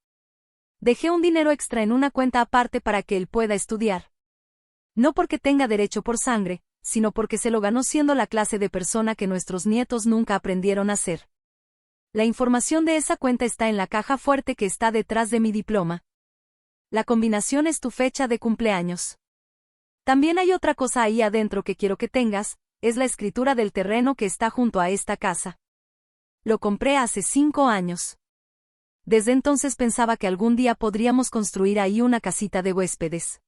Dejé un dinero extra en una cuenta aparte para que él pueda estudiar. No porque tenga derecho por sangre, sino porque se lo ganó siendo la clase de persona que nuestros nietos nunca aprendieron a ser. La información de esa cuenta está en la caja fuerte que está detrás de mi diploma. La combinación es tu fecha de cumpleaños. También hay otra cosa ahí adentro que quiero que tengas, es la escritura del terreno que está junto a esta casa. Lo compré hace 5 años. Desde entonces pensaba que algún día podríamos construir ahí una casita de huéspedes.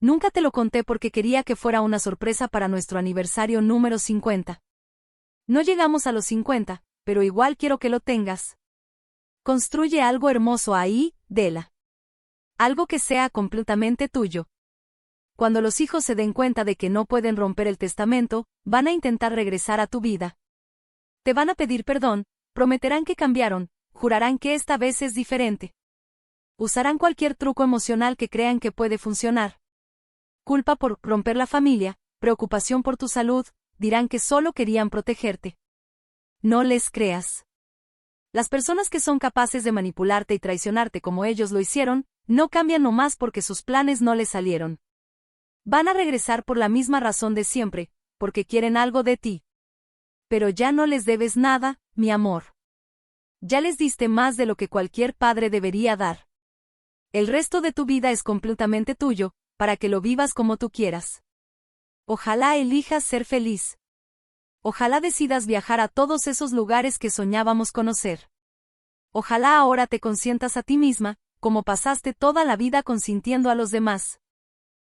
Nunca te lo conté porque quería que fuera una sorpresa para nuestro aniversario número 50. No llegamos a los 50, pero igual quiero que lo tengas. Construye algo hermoso ahí, Della. Algo que sea completamente tuyo. Cuando los hijos se den cuenta de que no pueden romper el testamento, van a intentar regresar a tu vida. Te van a pedir perdón, prometerán que cambiaron, jurarán que esta vez es diferente. Usarán cualquier truco emocional que crean que puede funcionar. Culpa por romper la familia, preocupación por tu salud, dirán que solo querían protegerte. No les creas. Las personas que son capaces de manipularte y traicionarte como ellos lo hicieron, no cambian nomás porque sus planes no les salieron. Van a regresar por la misma razón de siempre, porque quieren algo de ti. Pero ya no les debes nada, mi amor. Ya les diste más de lo que cualquier padre debería dar. El resto de tu vida es completamente tuyo, para que lo vivas como tú quieras. Ojalá elijas ser feliz. Ojalá decidas viajar a todos esos lugares que soñábamos conocer. Ojalá ahora te consientas a ti misma, como pasaste toda la vida consintiendo a los demás.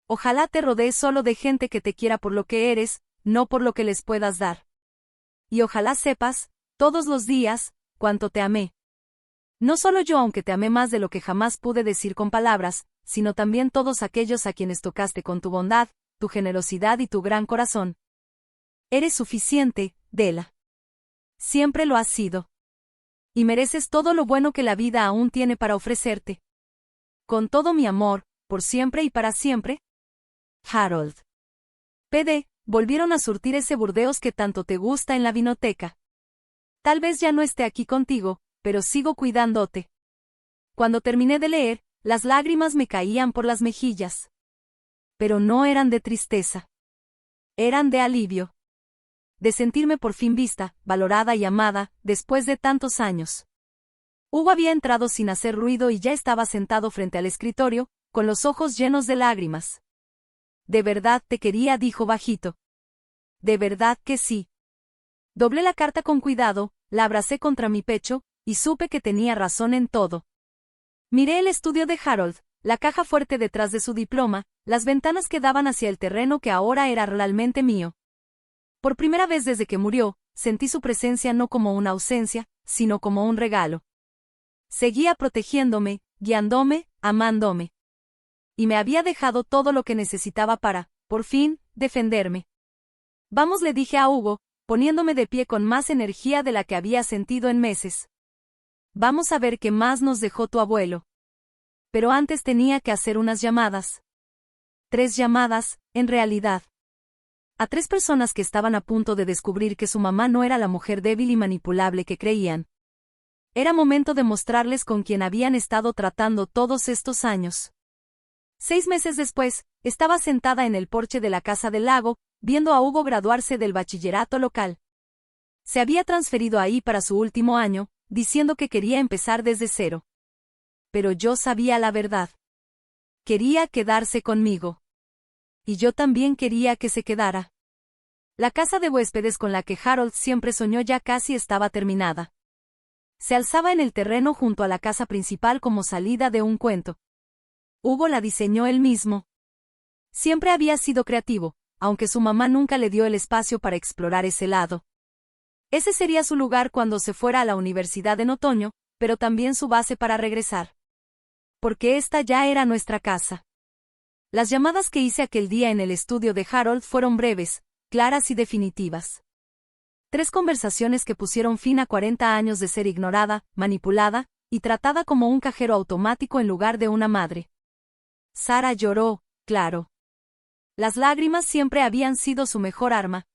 Ojalá te rodees solo de gente que te quiera por lo que eres, no por lo que les puedas dar. Y ojalá sepas, todos los días, cuánto te amé. No solo yo, aunque te amé más de lo que jamás pude decir con palabras, sino también todos aquellos a quienes tocaste con tu bondad, tu generosidad y tu gran corazón. Eres suficiente, Della. Siempre lo has sido. Y mereces todo lo bueno que la vida aún tiene para ofrecerte. Con todo mi amor, por siempre y para siempre. Harold. PD, volvieron a surtir ese Burdeos que tanto te gusta en la vinoteca. Tal vez ya no esté aquí contigo, pero sigo cuidándote. Cuando terminé de leer, las lágrimas me caían por las mejillas. Pero no eran de tristeza. Eran de alivio. De sentirme por fin vista, valorada y amada, después de tantos años. Hugo había entrado sin hacer ruido y ya estaba sentado frente al escritorio, con los ojos llenos de lágrimas. «De verdad te quería», dijo bajito. «De verdad que sí». Doblé la carta con cuidado, la abracé contra mi pecho, y supe que tenía razón en todo. Miré el estudio de Harold, la caja fuerte detrás de su diploma, las ventanas que daban hacia el terreno que ahora era realmente mío. Por primera vez desde que murió, sentí su presencia no como una ausencia, sino como un regalo. Seguía protegiéndome, guiándome, amándome. Y me había dejado todo lo que necesitaba para, por fin, defenderme. «Vamos», le dije a Hugo, poniéndome de pie con más energía de la que había sentido en meses. «Vamos a ver qué más nos dejó tu abuelo». Pero antes tenía que hacer unas llamadas. 3 llamadas, en realidad. A 3 personas que estaban a punto de descubrir que su mamá no era la mujer débil y manipulable que creían. Era momento de mostrarles con quién habían estado tratando todos estos años. 6 meses después, estaba sentada en el porche de la Casa del Lago, viendo a Hugo graduarse del bachillerato local. Se había transferido ahí para su último año, diciendo que quería empezar desde cero. Pero yo sabía la verdad. Quería quedarse conmigo. Y yo también quería que se quedara. La casa de huéspedes con la que Harold siempre soñó ya casi estaba terminada. Se alzaba en el terreno junto a la casa principal como salida de un cuento. Hugo la diseñó él mismo. Siempre había sido creativo, aunque su mamá nunca le dio el espacio para explorar ese lado. Ese sería su lugar cuando se fuera a la universidad en otoño, pero también su base para regresar. Porque esta ya era nuestra casa. Las llamadas que hice aquel día en el estudio de Harold fueron breves, claras y definitivas. 3 conversaciones que pusieron fin a 40 años de ser ignorada, manipulada, y tratada como un cajero automático en lugar de una madre. Sara lloró, claro. Las lágrimas siempre habían sido su mejor arma.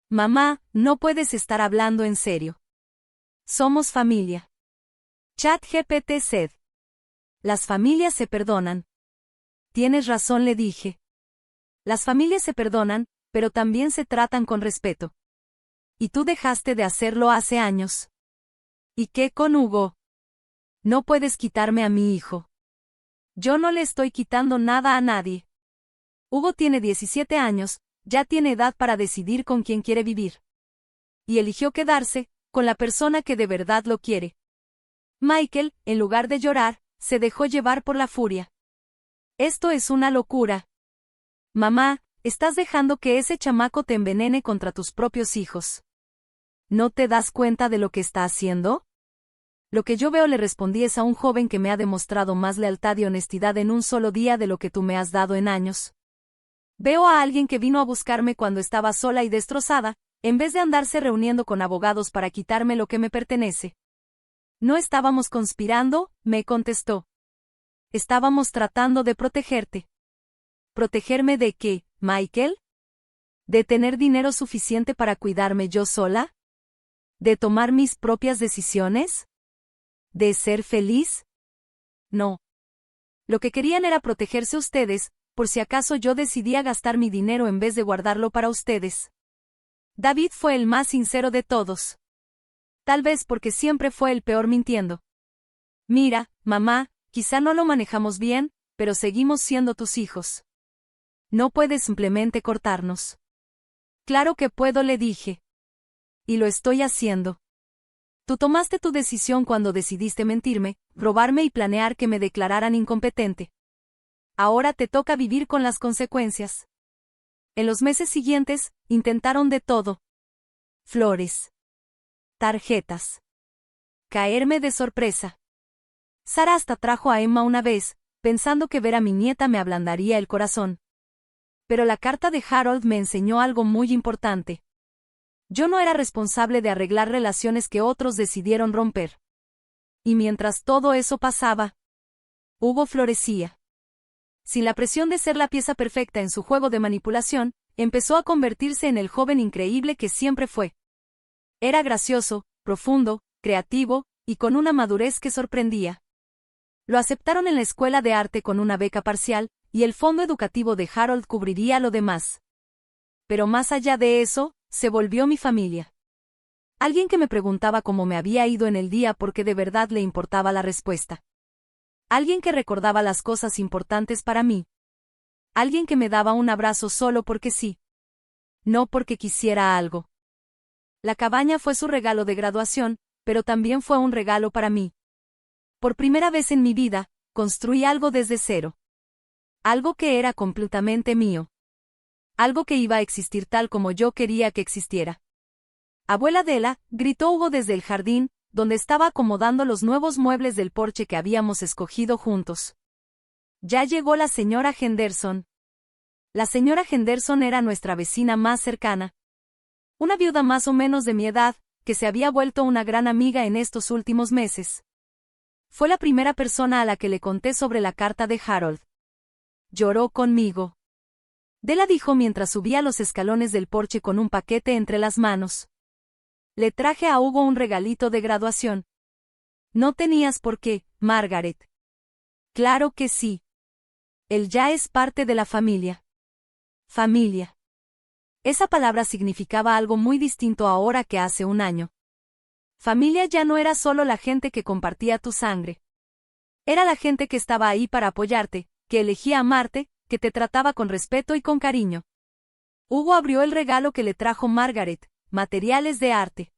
«Mamá, no puedes estar hablando en serio. Somos familia». ChatGPT said. «Las familias se perdonan». «Tienes razón», le dije. «Las familias se perdonan, pero también se tratan con respeto. Y tú dejaste de hacerlo hace años». «¿Y qué con Hugo?» «No puedes quitarme a mi hijo». «Yo no le estoy quitando nada a nadie». Hugo tiene 17 años, ya tiene edad para decidir con quién quiere vivir. Y eligió quedarse, con la persona que de verdad lo quiere. Michael, en lugar de llorar, se dejó llevar por la furia. «Esto es una locura. Mamá, estás dejando que ese chamaco te envenene contra tus propios hijos. ¿No te das cuenta de lo que está haciendo?» «Lo que yo veo», le respondí, «es a un joven que me ha demostrado más lealtad y honestidad en un solo día de lo que tú me has dado en años. Veo a alguien que vino a buscarme cuando estaba sola y destrozada, en vez de andarse reuniendo con abogados para quitarme lo que me pertenece». «No estábamos conspirando», me contestó. «Estábamos tratando de protegerte». «¿Protegerme de qué, Michael? ¿De tener dinero suficiente para cuidarme yo sola? ¿De tomar mis propias decisiones? ¿De ser feliz? No. Lo que querían era protegerse ustedes, por si acaso yo decidía gastar mi dinero en vez de guardarlo para ustedes». David fue el más sincero de todos. Tal vez porque siempre fue el peor mintiendo. «Mira, mamá, quizá no lo manejamos bien, pero seguimos siendo tus hijos. No puedes simplemente cortarnos». «Claro que puedo», le dije. «Y lo estoy haciendo. Tú tomaste tu decisión cuando decidiste mentirme, robarme y planear que me declararan incompetente. Ahora te toca vivir con las consecuencias». En los meses siguientes, intentaron de todo. Flores. Tarjetas. Caerme de sorpresa. Sara hasta trajo a Emma una vez, pensando que ver a mi nieta me ablandaría el corazón. Pero la carta de Harold me enseñó algo muy importante. Yo no era responsable de arreglar relaciones que otros decidieron romper. Y mientras todo eso pasaba, Hugo florecía. Sin la presión de ser la pieza perfecta en su juego de manipulación, empezó a convertirse en el joven increíble que siempre fue. Era gracioso, profundo, creativo, y con una madurez que sorprendía. Lo aceptaron en la escuela de arte con una beca parcial, y el fondo educativo de Harold cubriría lo demás. Pero más allá de eso, se volvió mi familia. Alguien que me preguntaba cómo me había ido en el día porque de verdad le importaba la respuesta. Alguien que recordaba las cosas importantes para mí. Alguien que me daba un abrazo solo porque sí. No porque quisiera algo. La cabaña fue su regalo de graduación, pero también fue un regalo para mí. Por primera vez en mi vida, construí algo desde cero. Algo que era completamente mío. Algo que iba a existir tal como yo quería que existiera. Abuela Adela, gritó Hugo desde el jardín, donde estaba acomodando los nuevos muebles del porche que habíamos escogido juntos. Ya llegó la señora Henderson. La señora Henderson era nuestra vecina más cercana. Una viuda más o menos de mi edad, que se había vuelto una gran amiga en estos últimos meses. Fue la primera persona a la que le conté sobre la carta de Harold. Lloró conmigo. Della dijo mientras subía los escalones del porche con un paquete entre las manos. Le traje a Hugo un regalito de graduación. No tenías por qué, Margaret. Claro que sí. Él ya es parte de la familia. Familia. Esa palabra significaba algo muy distinto ahora que hace un año. Familia ya no era solo la gente que compartía tu sangre. Era la gente que estaba ahí para apoyarte, que elegía amarte, que te trataba con respeto y con cariño. Hugo abrió el regalo que le trajo Margaret, materiales de arte.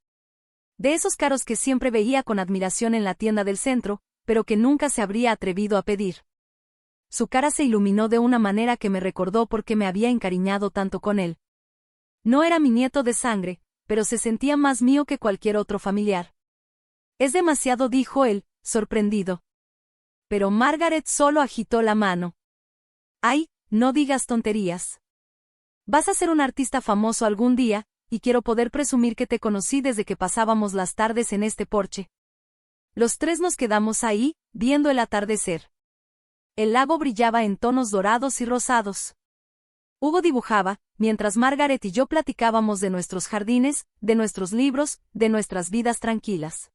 De esos caros que siempre veía con admiración en la tienda del centro, pero que nunca se habría atrevido a pedir. Su cara se iluminó de una manera que me recordó por qué me había encariñado tanto con él. No era mi nieto de sangre, pero se sentía más mío que cualquier otro familiar. Es demasiado, dijo él, sorprendido. Pero Margaret solo agitó la mano. Ay, no digas tonterías. Vas a ser un artista famoso algún día, y quiero poder presumir que te conocí desde que pasábamos las tardes en este porche. Los tres nos quedamos ahí, viendo el atardecer. El lago brillaba en tonos dorados y rosados. Hugo dibujaba, mientras Margaret y yo platicábamos de nuestros jardines, de nuestros libros, de nuestras vidas tranquilas.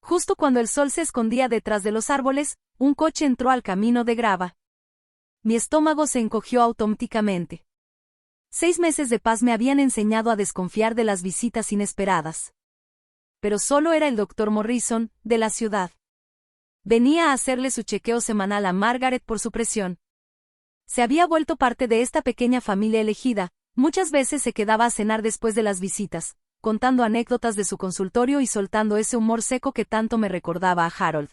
Justo cuando el sol se escondía detrás de los árboles, un coche entró al camino de grava. Mi estómago se encogió automáticamente. 6 meses de paz me habían enseñado a desconfiar de las visitas inesperadas. Pero solo era el Dr. Morrison, de la ciudad. Venía a hacerle su chequeo semanal a Margaret por su presión. Se había vuelto parte de esta pequeña familia elegida, muchas veces se quedaba a cenar después de las visitas, contando anécdotas de su consultorio y soltando ese humor seco que tanto me recordaba a Harold.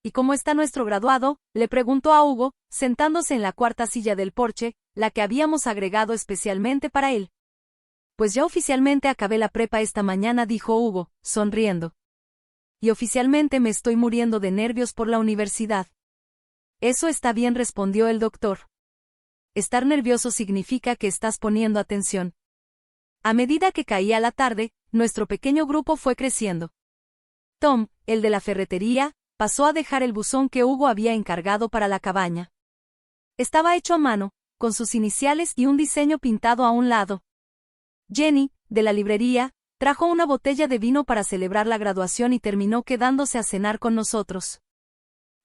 ¿Y cómo está nuestro graduado?, le preguntó a Hugo, sentándose en la cuarta silla del porche, la que habíamos agregado especialmente para él. Pues ya oficialmente acabé la prepa esta mañana, dijo Hugo, sonriendo. Y oficialmente me estoy muriendo de nervios por la universidad. Eso está bien, respondió el doctor. Estar nervioso significa que estás poniendo atención. A medida que caía la tarde, nuestro pequeño grupo fue creciendo. Tom, el de la ferretería, pasó a dejar el buzón que Hugo había encargado para la cabaña. Estaba hecho a mano, con sus iniciales y un diseño pintado a un lado. Jenny, de la librería, trajo una botella de vino para celebrar la graduación y terminó quedándose a cenar con nosotros.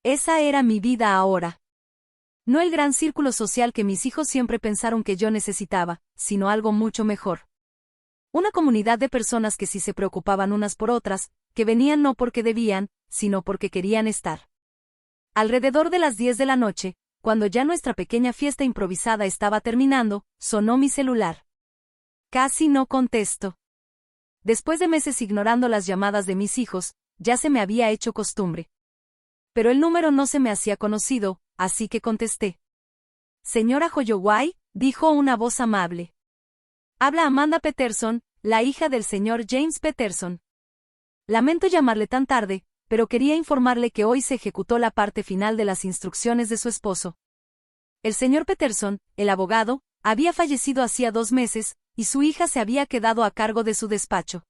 Esa era mi vida ahora. No el gran círculo social que mis hijos siempre pensaron que yo necesitaba, sino algo mucho mejor. Una comunidad de personas que sí se preocupaban unas por otras, que venían no porque debían, sino porque querían estar. Alrededor de las 10 de la noche, cuando ya nuestra pequeña fiesta improvisada estaba terminando, sonó mi celular. Casi no contesto. Después de meses ignorando las llamadas de mis hijos, ya se me había hecho costumbre. Pero el número no se me hacía conocido, así que contesté. Señora Holloway, dijo una voz amable. Habla Amanda Peterson, la hija del señor James Peterson. Lamento llamarle tan tarde, pero quería informarle que hoy se ejecutó la parte final de las instrucciones de su esposo. El señor Peterson, el abogado, había fallecido hacía 2 meses, y su hija se había quedado a cargo de su despacho.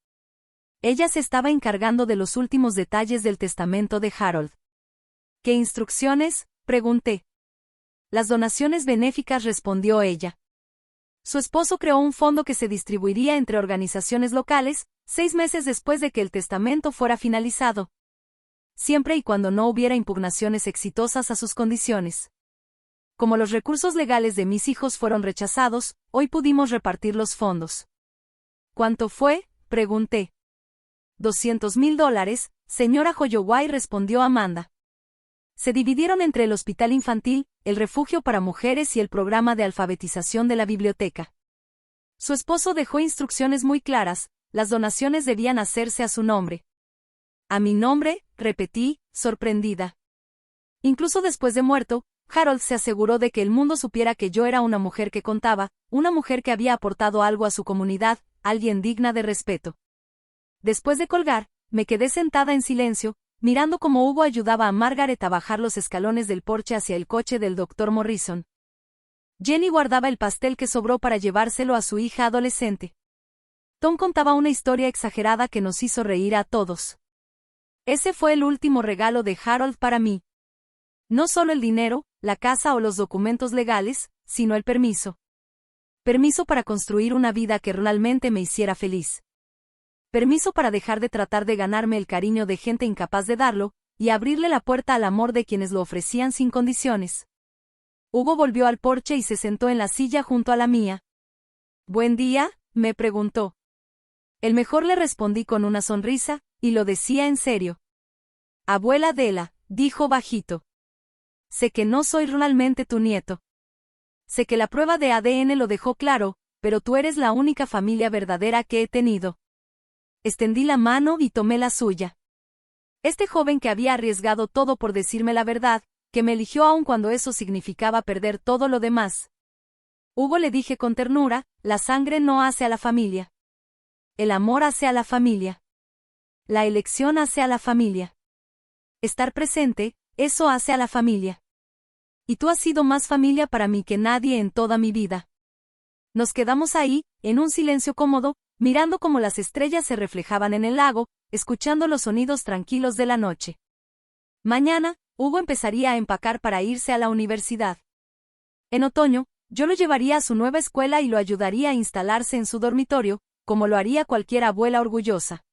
Ella se estaba encargando de los últimos detalles del testamento de Harold. ¿Qué instrucciones?, pregunté. Las donaciones benéficas, respondió ella. Su esposo creó un fondo que se distribuiría entre organizaciones locales, 6 meses después de que el testamento fuera finalizado. Siempre y cuando no hubiera impugnaciones exitosas a sus condiciones. Como los recursos legales de mis hijos fueron rechazados, hoy pudimos repartir los fondos. ¿Cuánto fue?, pregunté. $200,000, señora Holloway, respondió Amanda. Se dividieron entre el hospital infantil, el refugio para mujeres y el programa de alfabetización de la biblioteca. Su esposo dejó instrucciones muy claras, las donaciones debían hacerse a su nombre. ¿A mi nombre?, repetí, sorprendida. Incluso después de muerto, Harold se aseguró de que el mundo supiera que yo era una mujer que contaba, una mujer que había aportado algo a su comunidad, alguien digna de respeto. Después de colgar, me quedé sentada en silencio, mirando cómo Hugo ayudaba a Margaret a bajar los escalones del porche hacia el coche del Dr. Morrison. Jenny guardaba el pastel que sobró para llevárselo a su hija adolescente. Tom contaba una historia exagerada que nos hizo reír a todos. Ese fue el último regalo de Harold para mí. No solo el dinero, la casa o los documentos legales, sino el permiso. Permiso para construir una vida que realmente me hiciera feliz. Permiso para dejar de tratar de ganarme el cariño de gente incapaz de darlo, y abrirle la puerta al amor de quienes lo ofrecían sin condiciones. Hugo volvió al porche y se sentó en la silla junto a la mía. «¿Buen día?», me preguntó. El mejor, le respondí con una sonrisa, y lo decía en serio. «Abuela Adela», dijo bajito. «Sé que no soy realmente tu nieto. Sé que la prueba de ADN lo dejó claro, pero tú eres la única familia verdadera que he tenido». Extendí la mano y tomé la suya. Este joven que había arriesgado todo por decirme la verdad, que me eligió aun cuando eso significaba perder todo lo demás. Hugo, le dije con ternura, la sangre no hace a la familia. El amor hace a la familia. La elección hace a la familia. Estar presente, eso hace a la familia. Y tú has sido más familia para mí que nadie en toda mi vida. Nos quedamos ahí, en un silencio cómodo, mirando cómo las estrellas se reflejaban en el lago, escuchando los sonidos tranquilos de la noche. Mañana, Hugo empezaría a empacar para irse a la universidad. En otoño, yo lo llevaría a su nueva escuela y lo ayudaría a instalarse en su dormitorio, como lo haría cualquier abuela orgullosa.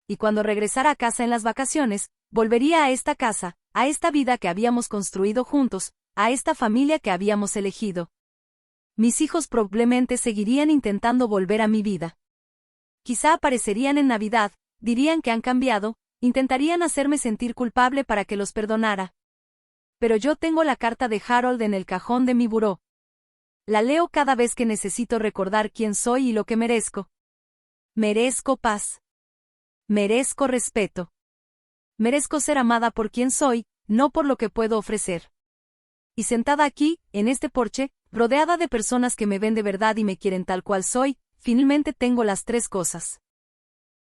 Y cuando regresara a casa en las vacaciones, volvería a esta casa, a esta vida que habíamos construido juntos, a esta familia que habíamos elegido. Mis hijos probablemente seguirían intentando volver a mi vida. Quizá aparecerían en Navidad, dirían que han cambiado, intentarían hacerme sentir culpable para que los perdonara. Pero yo tengo la carta de Harold en el cajón de mi buró. La leo cada vez que necesito recordar quién soy y lo que merezco. Merezco paz. Merezco respeto. Merezco ser amada por quien soy, no por lo que puedo ofrecer. Y sentada aquí, en este porche, rodeada de personas que me ven de verdad y me quieren tal cual soy, finalmente tengo las 3 cosas.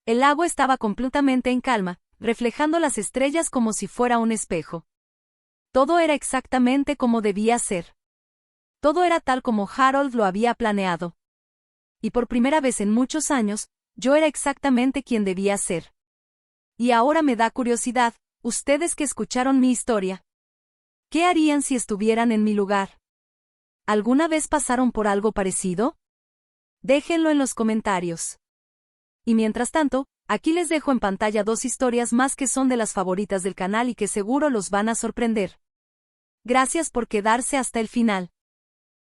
El lago estaba completamente en calma, reflejando las estrellas como si fuera un espejo. Todo era exactamente como debía ser. Todo era tal como Harold lo había planeado. Y por primera vez en muchos años, yo era exactamente quien debía ser. Y ahora me da curiosidad, ustedes que escucharon mi historia. ¿Qué harían si estuvieran en mi lugar? ¿Alguna vez pasaron por algo parecido? Déjenlo en los comentarios. Y mientras tanto, aquí les dejo en pantalla 2 historias más que son de las favoritas del canal y que seguro los van a sorprender. Gracias por quedarse hasta el final.